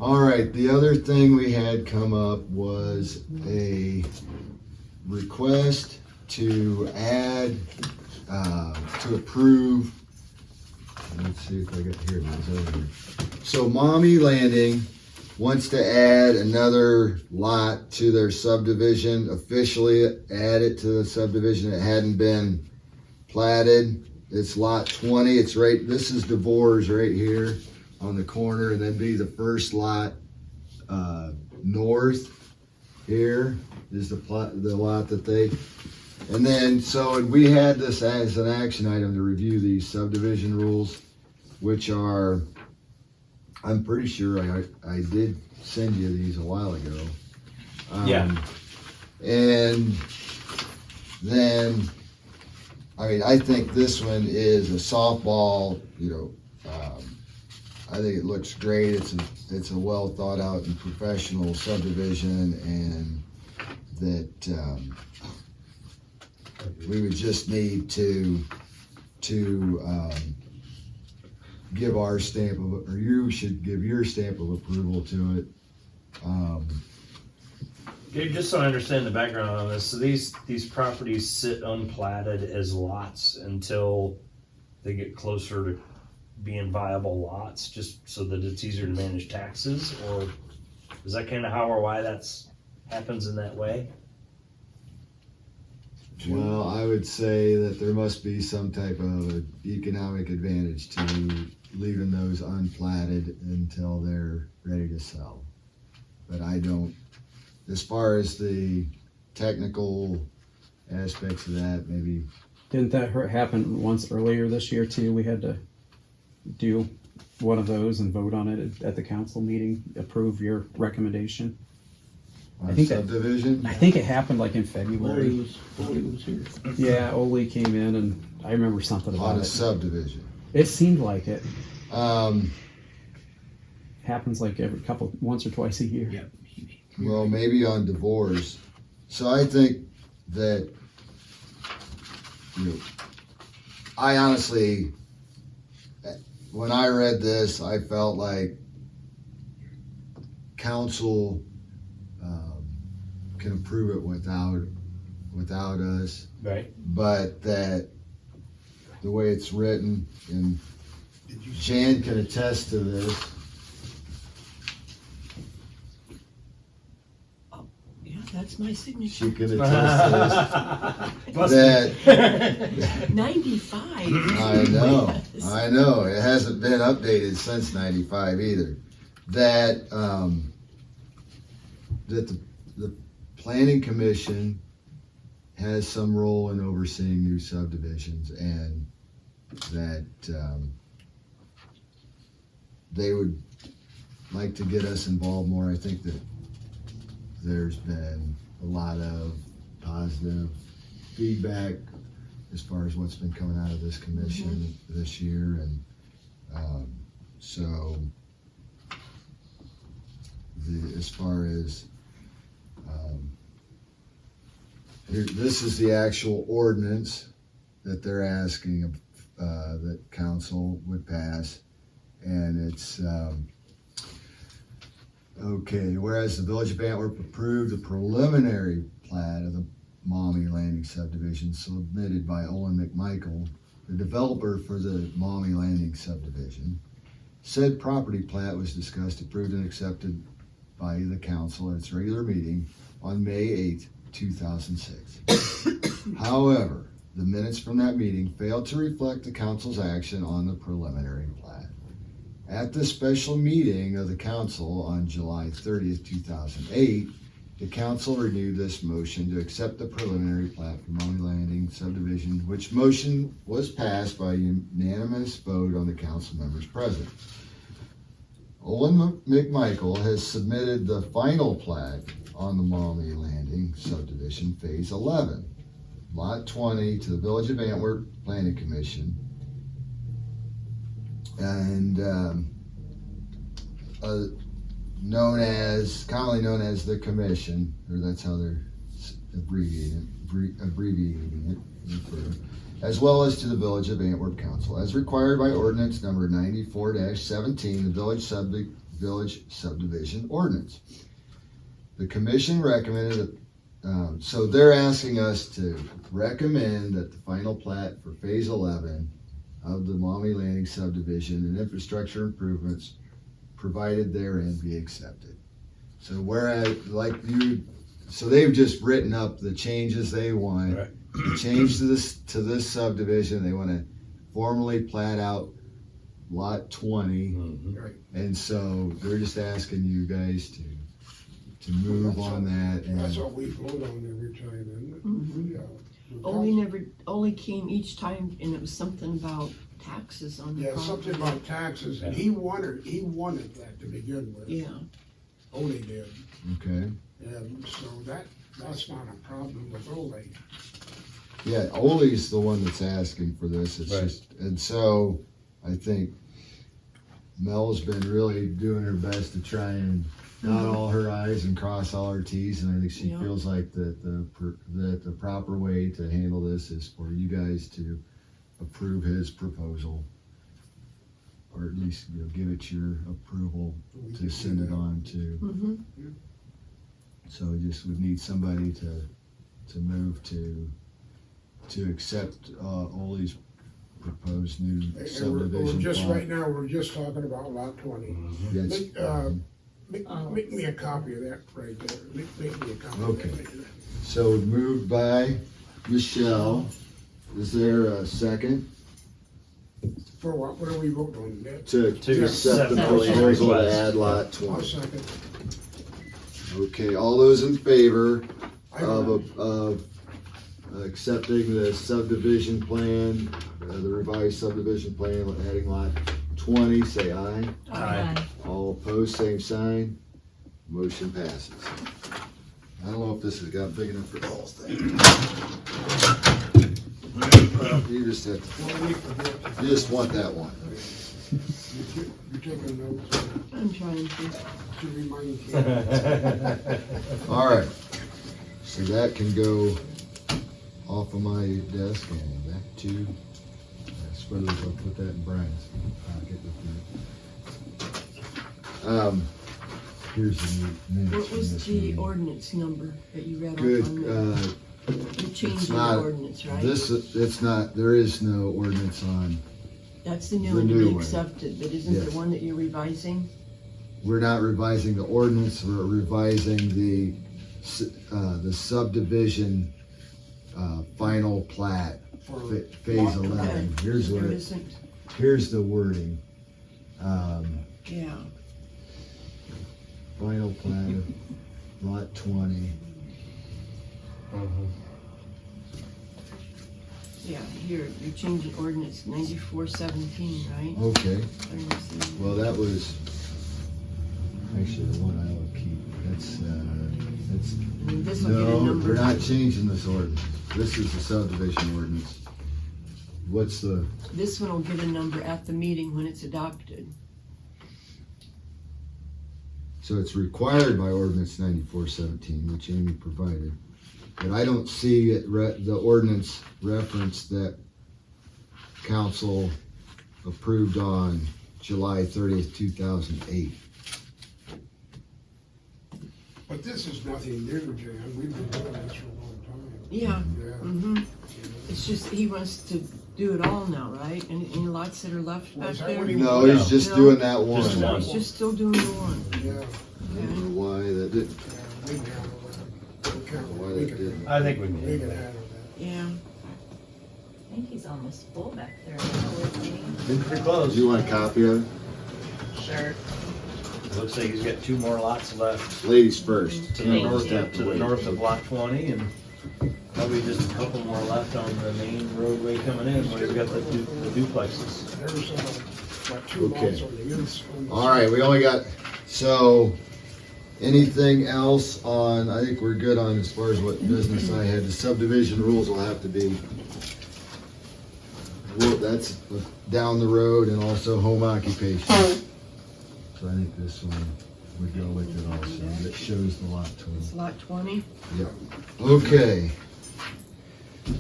All right, the other thing we had come up was a request to add, to approve. Let's see if I got here, it was over here. So Mommy Landing wants to add another lot to their subdivision, officially add it to the subdivision that hadn't been platted. It's lot 20, it's right, this is DeVore's right here on the corner, and then be the first lot, north here is the lot that they, and then, so we had this as an action item to review these subdivision rules, which are, I'm pretty sure I did send you these a while ago. Yeah. And then, I mean, I think this one is a softball, I think it looks great. It's a well thought out and professional subdivision, and that we would just need to give our stamp of, or you should give your stamp of approval to it. Dave, just so I understand the background on this, so these properties sit unplatted as lots until they get closer to being viable lots, just so that it's easier to manage taxes, or is that kind of how or why that's happens in that way? Well, I would say that there must be some type of economic advantage to leaving those unplatted until they're ready to sell. But I don't, as far as the technical aspects of that, maybe. Didn't that happen once earlier this year too? We had to do one of those and vote on it at the council meeting, approve your recommendation. On think subdivision? I think it happened like in Oli February. was here. Yeah, Oli came in and I remember something On about a it. subdivision. It seemed like it Um, happens like once or twice a year. Yep. well, maybe on divorce. So I think that, I honestly, when I read this, I felt like council can approve it without us, Right. but that the way it's written, and Jan can attest to this. That's my signature. she can attest to this, that 95. I know, Yes. I know. It hasn't been updated since '95 either. That that the planning commission has some role in overseeing new subdivisions, and that they would like to get us involved more. I think that there's been a lot of positive feedback as far as what's been coming out of this commission this year, and so as far as this is the actual ordinance that they're asking that council would pass, and it's okay. Whereas the Village of Antwerp approved the preliminary plat of the Maumee Landing subdivision submitted by Olin McMichael, the developer for the Maumee Landing subdivision. Said property plat was discussed, approved, and accepted by the council at its regular meeting on May 8th, 2006. However, the minutes from that meeting failed to reflect the council's action on the preliminary plat. At the special meeting of the council on July 30th, 2008, the council renewed this motion to accept the preliminary plat for Maumee Landing subdivision, which motion was passed by unanimous vote on the council members present. Olin McMichael has submitted the final plat on the Maumee Landing subdivision, phase 11, lot 20, to the Village of Antwerp Planning Commission, and commonly known as the Commission, or that's how they're abbreviating it, as well as to the Village of Antwerp Council, as required by ordinance number 94-17, the Village Subdivision Ordinance. The Commission recommended, so they're asking us to recommend that the final plat for phase 11 of the Maumee Landing subdivision and infrastructure improvements provided therein be accepted. So whereas, so they've just written up the changes they want. Right. Change to this subdivision. They want to formally plat out lot 20, and so they're just asking you guys to move on that. And That's what we vote on every time, isn't it? Mhm. Yeah. Only came each time, and it was something about taxes on the Yeah, property. something about taxes, and he wanted that to begin with. Yeah. Ole did, Okay. and so that's not a problem with Ole. Yeah, Ole's the one that's asking for this. It's Right. just, and so I think Mel's been really doing her best to try and dot all her I's and cross all her T's, and I think she Yeah. feels like that the proper way to handle this is for you guys to approve his proposal, or at least give it your approval We to can send do it that. on to. Mm-hmm. So we just would need somebody to move to accept Ole's proposed new And we're subdivision just, plan. right now, we're just talking about lot 20. Yes. Make me a copy of that right there. Make me a copy Okay. of that. So moved by Michelle. Is there a second For what are we voting on? That? to To accept the accept the proposal to request. add lot I'll 20? second. Okay, all those in favor I don't know. of accepting the subdivision plan, the revised subdivision plan, adding lot 20, say aye. Aye. All opposed, same sign. Motion passes. I don't know if this has got big enough for the whole thing. You just have to, Well, we forget. you just want that one. You're taking notes I'm trying to. to remind you. All right. So that can go off of my desk and back to, I suppose I'll put that in Brian's pocket with me. Here's the minutes What from was this the meeting. ordinance number that you read Good, off on there? You changed the not- ordinance, right? it's not, there is no ordinance on, That's the new the one new we one. accepted, but isn't Yes. the one that you're revising? we're not revising the ordinance, we're revising the the subdivision, final plat, For phase lot 11. Here's There what, isn't, here's the wording. yeah, Final plat of lot 20. yeah, here, you're changing ordinance 9417, right? Okay, Let me see. well, that was actually the one I will keep. That's, I mean, this will get a no, number. we're not changing this ordinance. This is the subdivision ordinance. What's the, This one will get a number at the meeting when it's adopted. so it's required by ordinance 9417, which Amy provided. But I don't see it, the ordinance reference that council approved on July 30th, 2008. But this is nothing new, Jan, we've been doing this for a long time. Yeah, Yeah. mm-hmm. It's just, he wants to do it all now, right? Any lots that are left Well, back is that there? what he- No, he's just No. doing that one. Just one. He's just still doing the one. Yeah, I don't know why that did. yeah, we can handle that. Why We that can- didn't. I think we We can. can handle that. Yeah, I think he's almost full back there. Isn't Been pretty Do close. you want a copy of it? he? Sure. Looks like he's got 2 more lots left Ladies first. to the Thank north, you. to the north of lot 20, and probably just a couple more left on the main roadway coming in where he's got the duplexes. There's, like 2 Okay. lots on the east. on the All right, we only got, so, anything else on, I think we're good on as far as what business I had. The subdivision rules will have to be, well, that's down the road, and also home occupation. So I think this one would go with it also, that shows the lot 20. it's lot 20. Okay.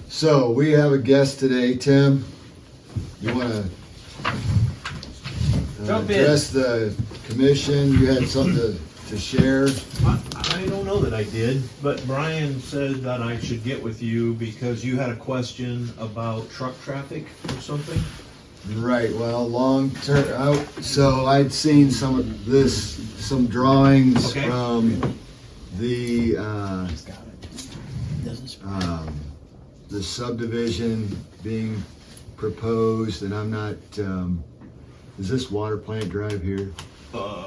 So we have a guest today, Tim. You wanna Jump in. address the commission? You had something to share? I don't know that I did, but Brian said that I should get with you because you had a question about truck traffic or something. Right, well, long term, so I'd seen some of this, some drawings Okay. from the, the subdivision being proposed, and I'm not, is this Water Plant Drive here?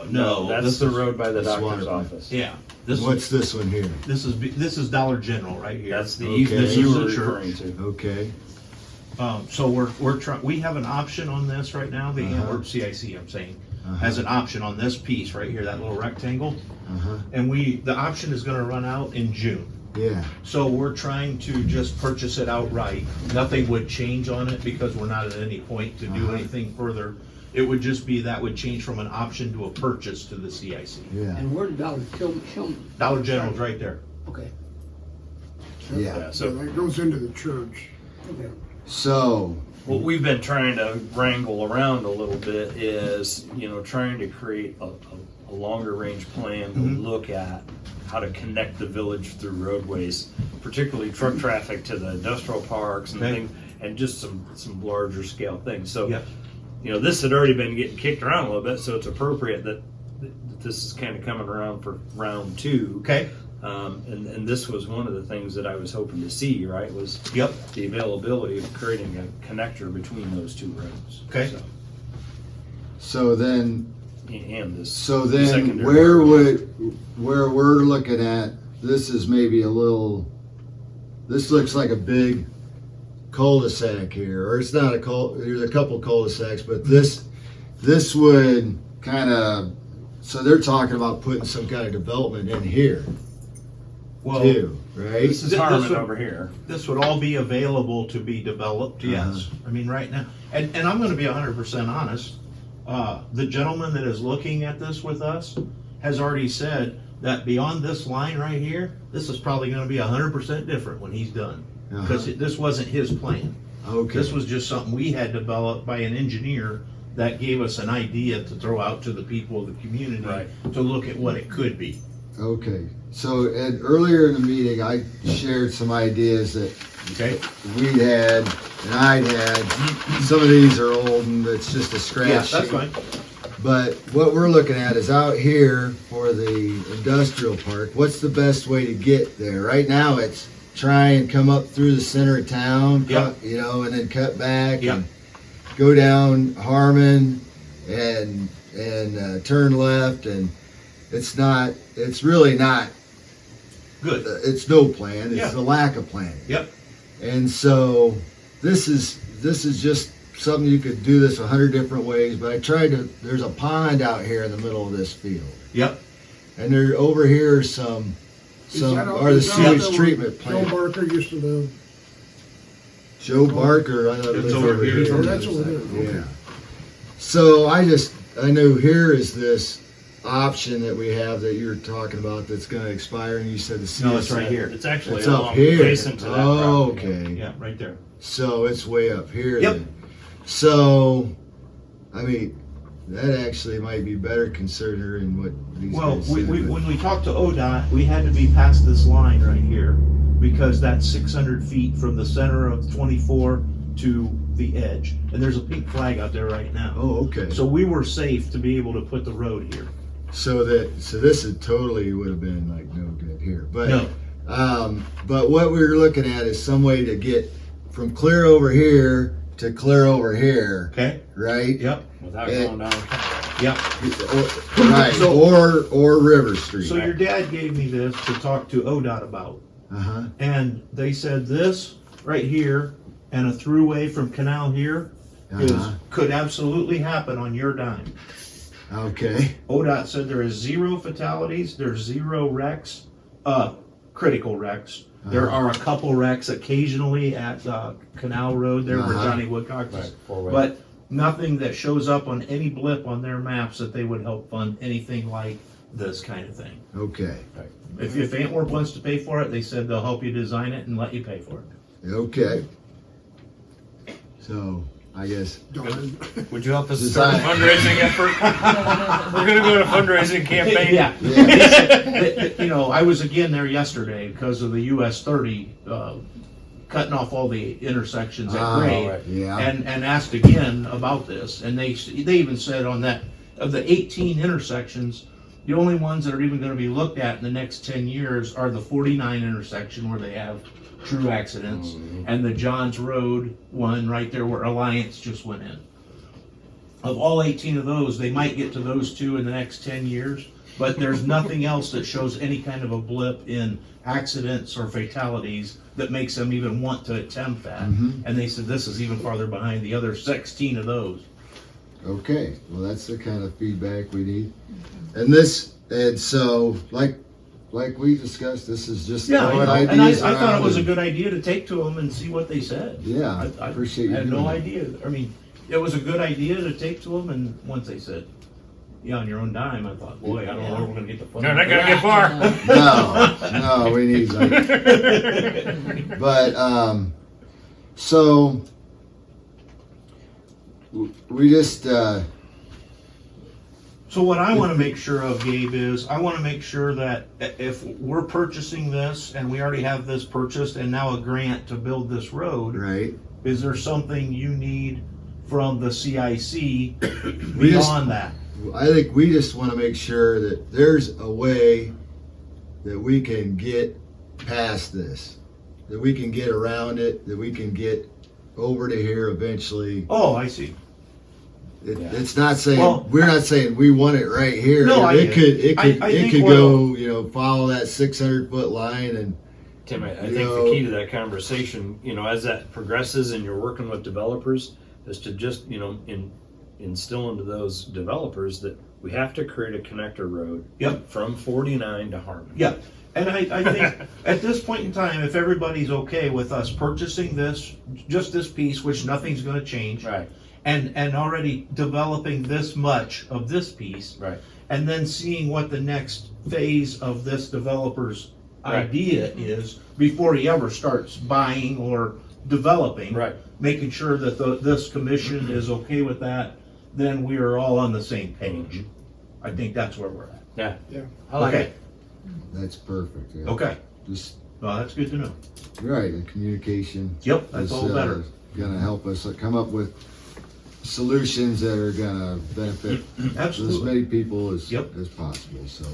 No, That's this the is- road by the This doctor's water- office. Yeah, this What's this one here? this is Dollar General right here. That's the Okay. easement This you is were the church. referring to. Okay, So we're trying. We have an option on this right now. The Antwerp CIC, I'm saying, has an option on this piece right here, that little rectangle, uh-huh, and the option is going to run out in June. yeah, So we're trying to just purchase it outright. Nothing would change on it because we're not at any point to do anything further. It would just be that would change from an option to a purchase to the CIC. yeah, And where did Dollar, show me, Dollar General's right there. okay, yeah. Yeah, So so that goes into the church. okay. So, what we've been trying to wrangle around a little bit is, trying to create a longer range plan to look at how to connect the village through roadways, particularly truck traffic to the industrial parks and Okay. things, and just some larger scale things. So, Yep. This had already been getting kicked around a little bit, so it's appropriate that this is kind of coming around for round 2. Okay. And this was one of the things that I was hoping to see, right, was Yep. the availability of creating a connector between those 2 roads. Okay. so then, And this. so then, secondary. where we're looking at, this is maybe a little, this looks like a big cul-de-sac here, or it's not a there's a couple cul-de-sacs, but this would kind of, so they're talking about putting some kind of development in here Well, too, right? This is This Harmon would- over here. this would all be available to be developed, yes. I mean, right now, and I'm gonna be 100% honest. The gentleman that is looking at this with us has already said that beyond this line right here, this is probably gonna be 100% different when he's done. Because this wasn't his plan. Okay, This was just something we had developed by an engineer that gave us an idea to throw out to the people of the community Right. to look at what it could be. okay. So earlier in the meeting, I shared some ideas that Okay? we'd had and I'd had. Some of these are old and it's just a scratch Yeah, that's sheet. fine. But what we're looking at is out here for the industrial park. What's the best way to get there? Right now, it's try and come up through the center of town, Yep. you know, and then cut back Yep. and go down Harmon and turn left. And it's really not. Good. It's no plan. It's Yeah. the lack of planning. Yep. And so this is just something you could do this 100 different ways, but I tried to. There's a pond out here in the middle of this field, Yep. and there over here are some Is that out- are the is that sewage out there treatment where plant. Joe Barker used to live. Joe Barker, I know It's lives over over here. here. Oh, that's over there, okay. Yeah. So I knew here is this option that we have that you're talking about that's going to expire, and you said the No, it's right CSI here. It's actually It's up along here. adjacent to that Oh, property. okay. Yeah, right there. So it's way up here. Yep. Then. So, I mean, that actually might be better considering what these Well, guys we, said, but- when we talked to ODOT, we had to be past this line right here because that's 600 feet from the center of 24 to the edge. And there's a pink flag out there right now. Oh, okay. So we were safe to be able to put the road here. So this is totally would have been like no good here, but No. but what we were looking at is some way to get from clear over here to clear over here, Okay? right? Yep. Without Yeah. going down. Yep. Right, So- or River Street. So your dad gave me this to talk to ODOT about. Uh-huh. And they said this right here and a throughway from Canal here Uh-huh. could absolutely happen on your dime. Okay. ODOT said there is 0 fatalities, there's 0 wrecks, critical wrecks. There are a couple wrecks occasionally at Canal Road there where Uh-huh. Johnny Woodcock Right, is. four-way. But nothing that shows up on any blip on their maps that they would help fund anything like this kind of thing. Okay. If Antwerp wants to pay for it, they said they'll help you design it and let you pay for it. Okay. So I guess Darn. Would you help us Design. start a fundraising effort? We're gonna go on a fundraising campaign. Yeah. Yeah. You know, I was again there yesterday because of the US 30 cutting off all the intersections at Ah, grade, right. Yeah. and asked again about this, and they even said on that of the 18 intersections, the only ones that are even going to be looked at in the next 10 years are the 49 intersection where they have true accidents, and the Johns Road one right there where Alliance just went in. Of all 18 of those, they might get to those 2 in the next 10 years, but there's nothing else that shows any kind of a blip in accidents or fatalities that makes them even want to attempt that. Mhm. And they said this is even farther behind the other 16 of those. Okay, well, that's the kind of feedback we need. And so, like we discussed, this is just Yeah, throwing and I ideas thought around it was a and- good idea to take to them and see what they said. Yeah, I appreciate you had doing no that. idea. I mean, it was a good idea to take to them, and once they said, yeah, on your own dime, I thought, boy, I don't know where we're gonna get the funding. You're not gonna get far. No, we need like, but so we just So what I want to make sure of, Gabe, is I want to make sure that if we're purchasing this and we already have this purchased and now a grant to build this road, right. is there something you need from the CIC We just- beyond that? I think we just want to make sure that there's a way that we can get past this, that we can get around it, that we can get over to here eventually. Oh, I see. It's not saying Well, we're not saying we want it right here. No, I it get could it. it could I it think could what- go follow that 600-foot line and Tim, I You think know- the key to that conversation, as that progresses and you're working with developers, is to just, instill into those developers that we have to create a connector road. Yep. From 49 to Harmon. Yeah, and I think at this point in time, if everybody's okay with us purchasing this, just this piece, which nothing's gonna change. Right, And already developing this much of this piece, right. and then seeing what the next phase of this developer's Right. idea is before he ever starts buying or developing. Right. Making sure that this commission is okay with that, then we are all on the same page. I think that's where we're at. Yeah. Yeah. I like Okay. it. that's perfect. Yeah. Okay, Just well, that's good to know. right, and communication Yep, that's is all better. gonna help us come up with solutions that are gonna benefit as Absolutely. many people as Yep. as possible. So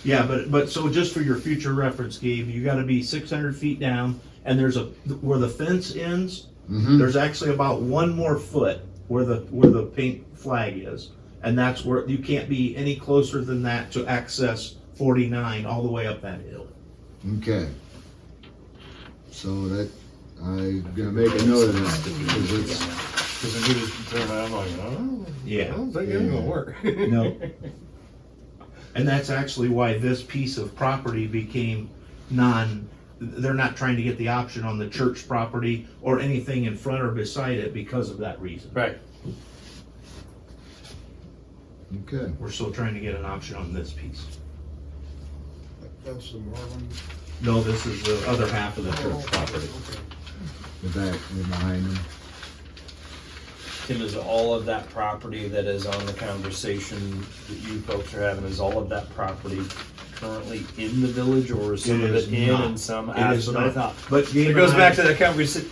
Yeah, but so just for your future reference, Gabe, you gotta be 600 feet down, and there's where the fence ends, mhm. there's actually about one more foot where the pink flag is. And that's where, you can't be any closer than that to access 49 all the way up that hill. Okay. So that I'm gonna make a note of that because it's Because if we just turn around like, oh, Yeah. I don't think it's gonna work. No. And that's actually why this piece of property became they're not trying to get the option on the church property or anything in front or beside it because of that reason. Right. okay. We're still trying to get an option on this piece. That's the Morton. No, this is the other half of the church property. The back and behind them. Tim, is all of that property that is on the conversation that you folks are having, is all of that property currently in the village, or is some It of is it in not. and some It out? is That's what I not. thought. But Gabe It goes and I- back to that conversation,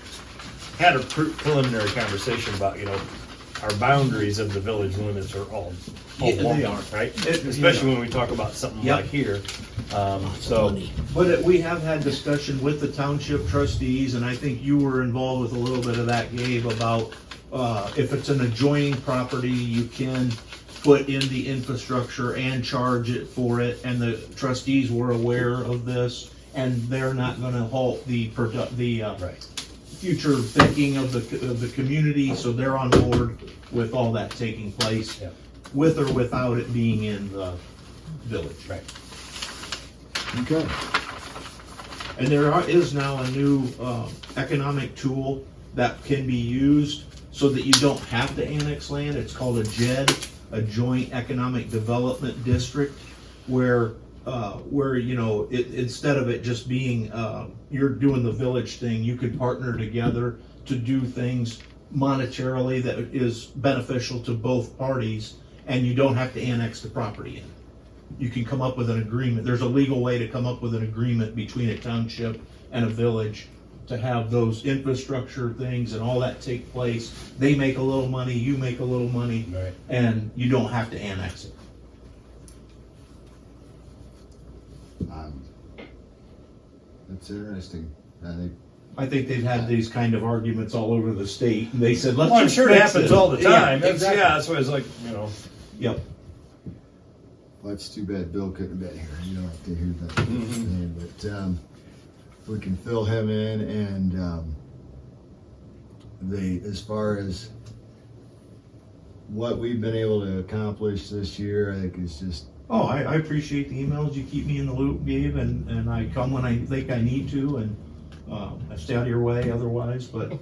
had a preliminary conversation about, our boundaries of the village limits are all Yeah, they wonky, are. right? Especially when we talk about something Yep. like here. So, But we have had discussion with the township trustees, and I think you were involved with a little bit of that, Gabe, about if it's an adjoining property, you can put in the infrastructure and charge it for it, and the trustees were aware of this, and they're not gonna halt the right. future thinking of the community, so they're on board with all that taking place, Yeah. with or without it being in the village. Right. Okay. And there is now a new economic tool that can be used so that you don't have to annex land. It's called a JED, a Joint Economic Development District, where instead of it just being you're doing the village thing, you could partner together to do things monetarily that is beneficial to both parties, and you don't have to annex the property in. You can come up with an agreement. There's a legal way to come up with an agreement between a township and a village to have those infrastructure things and all that take place. They make a little money, you make a little money, Right. and you don't have to annex it. That's interesting. I think they've had these kind of arguments all over the state, and they said, let's Well, I'm just sure it fix happens it. all the Yeah, time. exactly. That's why it's like, Yep. Well, it's too bad Bill couldn't have been here. You don't have to hear that. Mm-hmm. But if we can fill him in, and as far as what we've been able to accomplish this year, I think is just Oh, I appreciate the emails. You keep me in the loop, Gabe, and I come when I think I need to, and I stay out of your way otherwise, but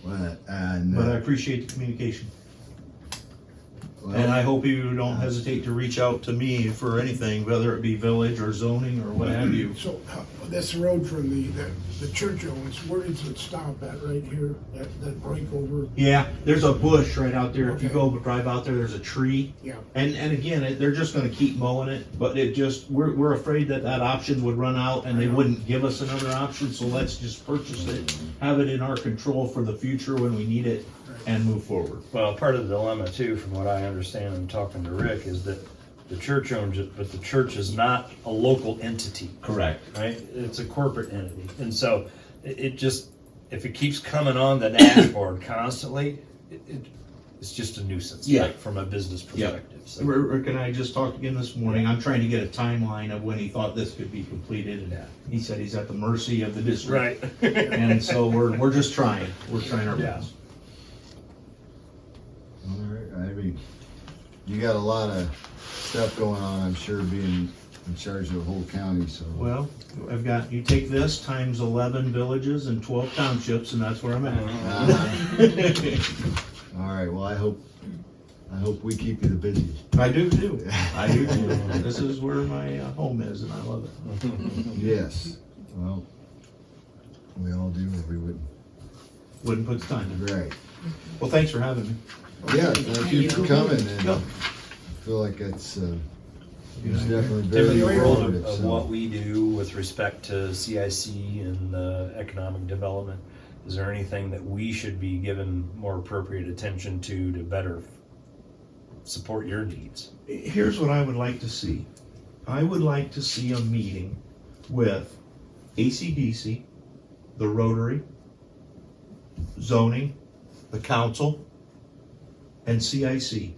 and but I appreciate the communication. well, And I hope you don't hesitate to reach out to me for anything, whether it be village or zoning or what have you. So, this road from the church owns, where does it stop at, right here, that break over? Yeah, there's a bush right out there. If you Okay. go drive out there, there's a tree. Yeah. And again, they're just gonna keep mowing it, but we're afraid that option would run out and they wouldn't give us another option, so let's just purchase it, have it in our control for the future when we need it, and move forward. well, part of the dilemma too, from what I understand and talking to Rick, is that the church owns it, but the church is not a local entity, Correct. right? It's a corporate entity. And so it just, if it keeps coming on the dashboard constantly, it's just a nuisance, Yeah. right, from a business perspective. So, Rick and I just talked again this morning. I'm trying to get a timeline of when he thought this could be completed, and Yeah. he said he's at the mercy of the district. right. And so we're just trying. We're trying our Yeah. best. all right. I mean, you got a lot of stuff going on. I'm sure being in charge of the whole county. So Well, you take this times 11 villages and 12 townships, and that's where I'm at. all right. Well, I hope we keep you the busiest. I do too. I do too. This is where my home is, and I love it. Yes. Well, we all do, or we wouldn't. Wouldn't put the time in. Right. Well, thanks for having me. Yeah. Thank you for coming. And Yep. I feel like it's definitely In very the world informative. of so. what we do with respect to CIC and economic development, is there anything that we should be given more appropriate attention to better support your needs? Here's what I would like to see. I would like to see a meeting with AC/DC, the Rotary, zoning, the council, and CIC,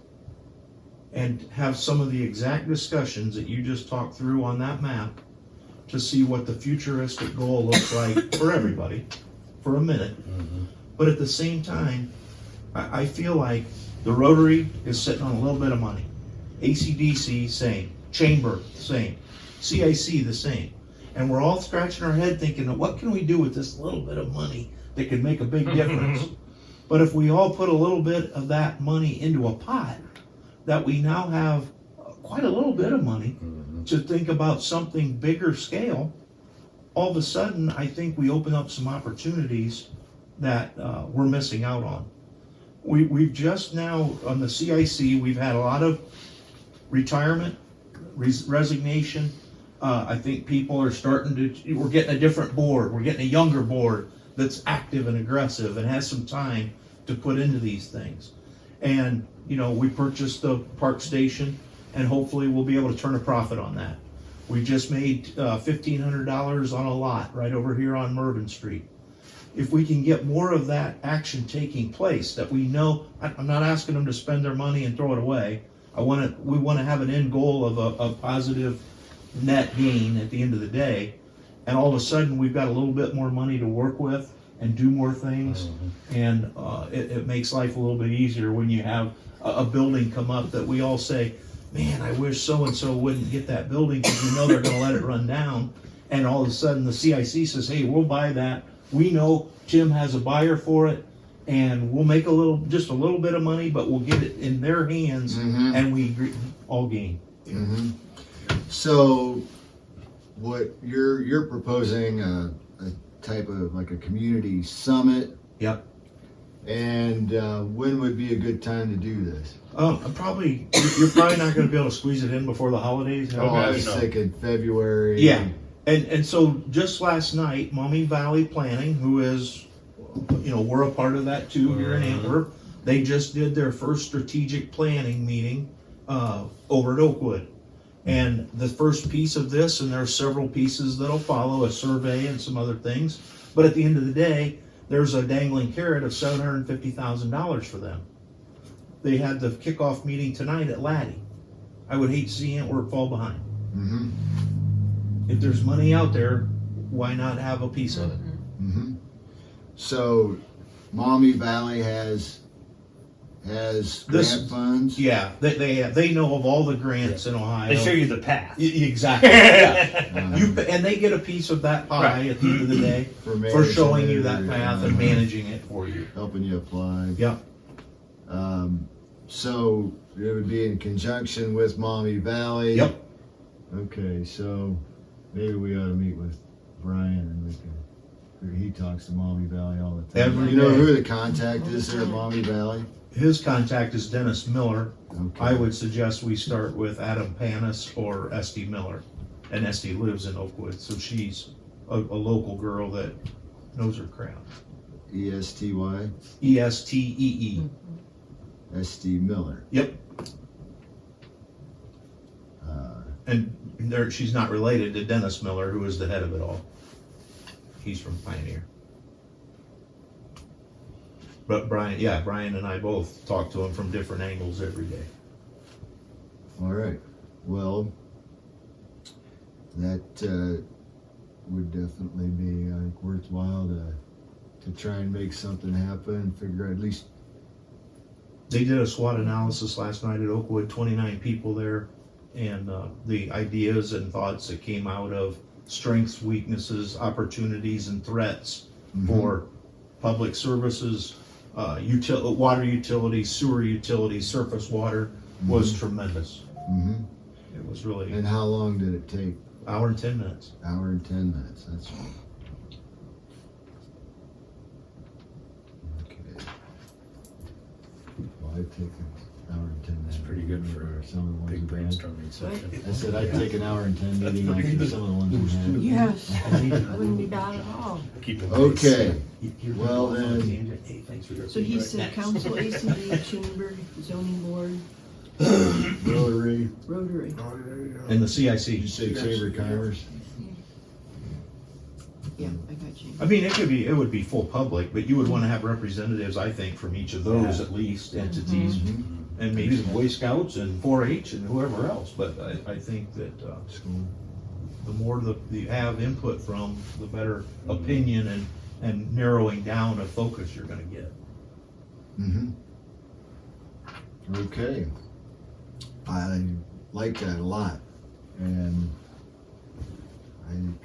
and have some of the exact discussions that you just talked through on that map to see what the futuristic goal looks like for everybody for a minute. But at the same time, I feel like the Rotary is sitting on a little bit of money. AC/DC, same. Chamber, same. CIC, the same. And we're all scratching our head thinking, what can we do with this little bit of money that could make a big difference? But if we all put a little bit of that money into a pot, that we now have quite a little bit of money to think about something bigger scale, all of a sudden, I think we open up some opportunities that we're missing out on. We've just now, on the CIC, we've had a lot of retirement, resignation. I think people are starting to, we're getting a different board. We're getting a younger board that's active and aggressive and has some time to put into these things. And, you know, we purchased the park station and hopefully we'll be able to turn a profit on that. We just made $1,500 on a lot right over here on Mervyn Street. If we can get more of that action taking place, that we know, I'm not asking them to spend their money and throw it away. We want to have an end goal of a positive net gain at the end of the day. And all of a sudden, we've got a little bit more money to work with and do more things. And it makes life a little bit easier when you have a building come up that we all say, man, I wish so-and-so wouldn't get that building because we know they're going to let it run down. And all of a sudden, the CIC says, hey, we'll buy that. We know Jim has a buyer for it. And we'll make just a little bit of money, but we'll get it in their hands, and we all gain. So, what you're proposing a type of like a community summit? Yep. And when would be a good time to do this? You're probably not going to be able to squeeze it in before the holidays. I was thinking February. Yeah, and so just last night, Maumee Valley Planning, who is, you know, we're a part of that too here in Antwerp. They just did their first strategic planning meeting over at Oakwood. And the first piece of this, and there are several pieces that'll follow, a survey and some other things. But at the end of the day, there's a dangling carrot of $750,000 for them. They had the kickoff meeting tonight at Laddie. I would hate to see Antwerp fall behind. If there's money out there, why not have a piece of it? So, Maumee Valley has grant funds. Yeah, they know of all the grants in Ohio. They show you the path. Exactly. Yeah. And they get a piece of that pie at the end of the day for showing you that path and managing it for you, helping you apply. Yeah. So it would be in conjunction with Maumee Valley. Yep. Okay, so maybe we ought to meet with Brian and we can. He talks to Maumee Valley all the time. Every you know day. who the contact is there at Maumee Valley? His contact is Dennis Miller. Okay. I would suggest we start with Adam Panis or Esty Miller. And Esty lives in Oakwood, so she's a local girl that knows her crap. ESTY? ESTEE. ST Miller. Yep. And she's not related to Dennis Miller, who is the head of it all. He's from Pioneer. But Brian and I both talk to him from different angles every day. All right. Well, that would definitely be, I think, worthwhile to try and make something happen and figure out at least. They did a SWOT analysis last night at Oakwood, 29 people there, and the ideas and thoughts that came out of strengths, weaknesses, opportunities, and threats for public services, water utilities, sewer utilities, surface water was tremendous. It was really. And how long did it take? Hour and 10 minutes. Hour and 10 minutes, that's right. Okay. Well, I've taken Hour and 10 minutes. It's pretty good for some of the big ones we had. brainstorming session. I said I'd take an hour and 10 meeting after some of the ones we had. Yes, that wouldn't be bad at all. Keep it Okay, well then, So he said council, ACD, chamber, zoning board, Rotary, Rotary. And the did you CIC. say Chamber of Commerce? Yeah, I got you. I mean, it would be full public, but you would wanna have representatives, I think, from each of those Yeah. at least entities. And maybe the Boy Scouts and 4-H and whoever else, but I think that, School. the more you have input from, the better opinion and narrowing down a focus you're gonna get. Mm-hmm. Okay. I like that a lot, and I think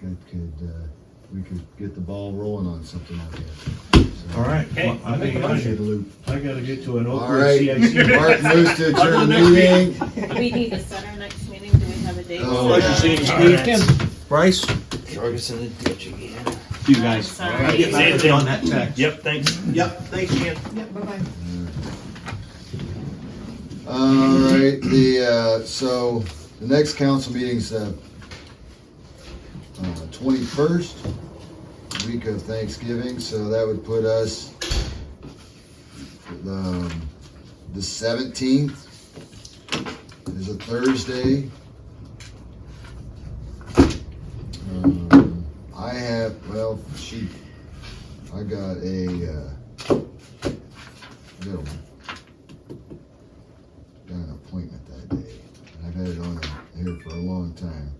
that we could get the ball rolling on something like that. So, All right. Okay, Well, I think I'll get a loop. I gotta get to an All Oakwood right, CIC. Mark moves to adjourn the meeting. Do we need to set our next meeting? Do we have a date? Oh, Pleasure seeing you, Tim, Bryce, Drug us in the ditch again. you guys. Sorry. get back to you on that text. Yep, thanks. Yep, thanks, Ken. Yeah, bye-bye. All right, so the next council meeting's 21st, week of Thanksgiving, so that would put us the 17th is a Thursday. I got an appointment that day. I've had it on here for a long time.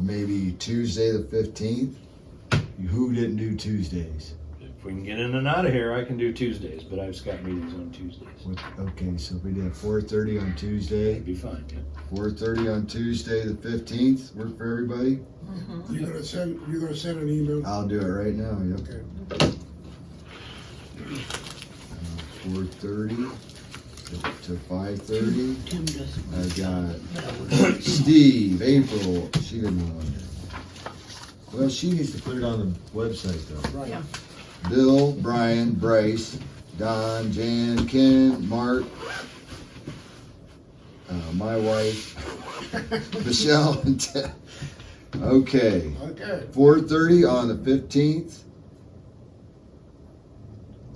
Maybe Tuesday the 15th. Who didn't do Tuesdays? If we can get in and out of here, I can do Tuesdays, but I've just got meetings on Tuesdays. Okay, so if we did 4:30 on Tuesday, That'd be fine, yeah. 4:30 on Tuesday the 15th, work for everybody? You're gonna send an email? I'll do it right now, yep. Okay. 4:30 to 5:30. Tim doesn't. I got Steve, April, she didn't want it. Well, she needs to put it on the website though. Right. Yeah. Bill, Brian, Bryce, Don, Jan, Ken, Mark, my wife, Michelle, and Ted. Okay, Okay. 4:30 on the 15th.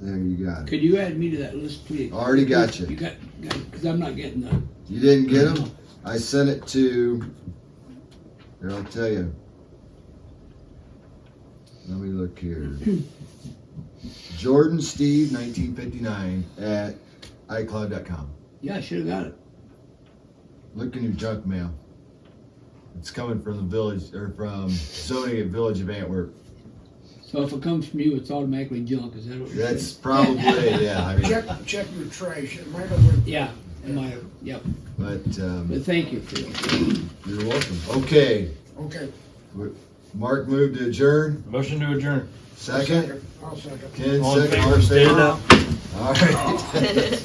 There you got it. Could you add me to that list, please? Already got you. You got, because I'm not getting the. You didn't get them? I sent it to, here, I'll tell you. Let me look here. Jordan Steve 1959 at iCloud.com. Yeah, I should have got it. Look in your junk mail. It's coming from the village, or from zoning at Village of Antwerp. So if it comes from you, it's automatically junk. Is that what you're That's saying? probably, yeah, I mean, Check your trash, it might have went. Yeah, it might have. Yep. but, But thank you for it. you're welcome. Okay, Okay. Mark moved to adjourn. Motion to adjourn. Second. I'll second. Ken, All in second. favor, All in stand favor? up. All right.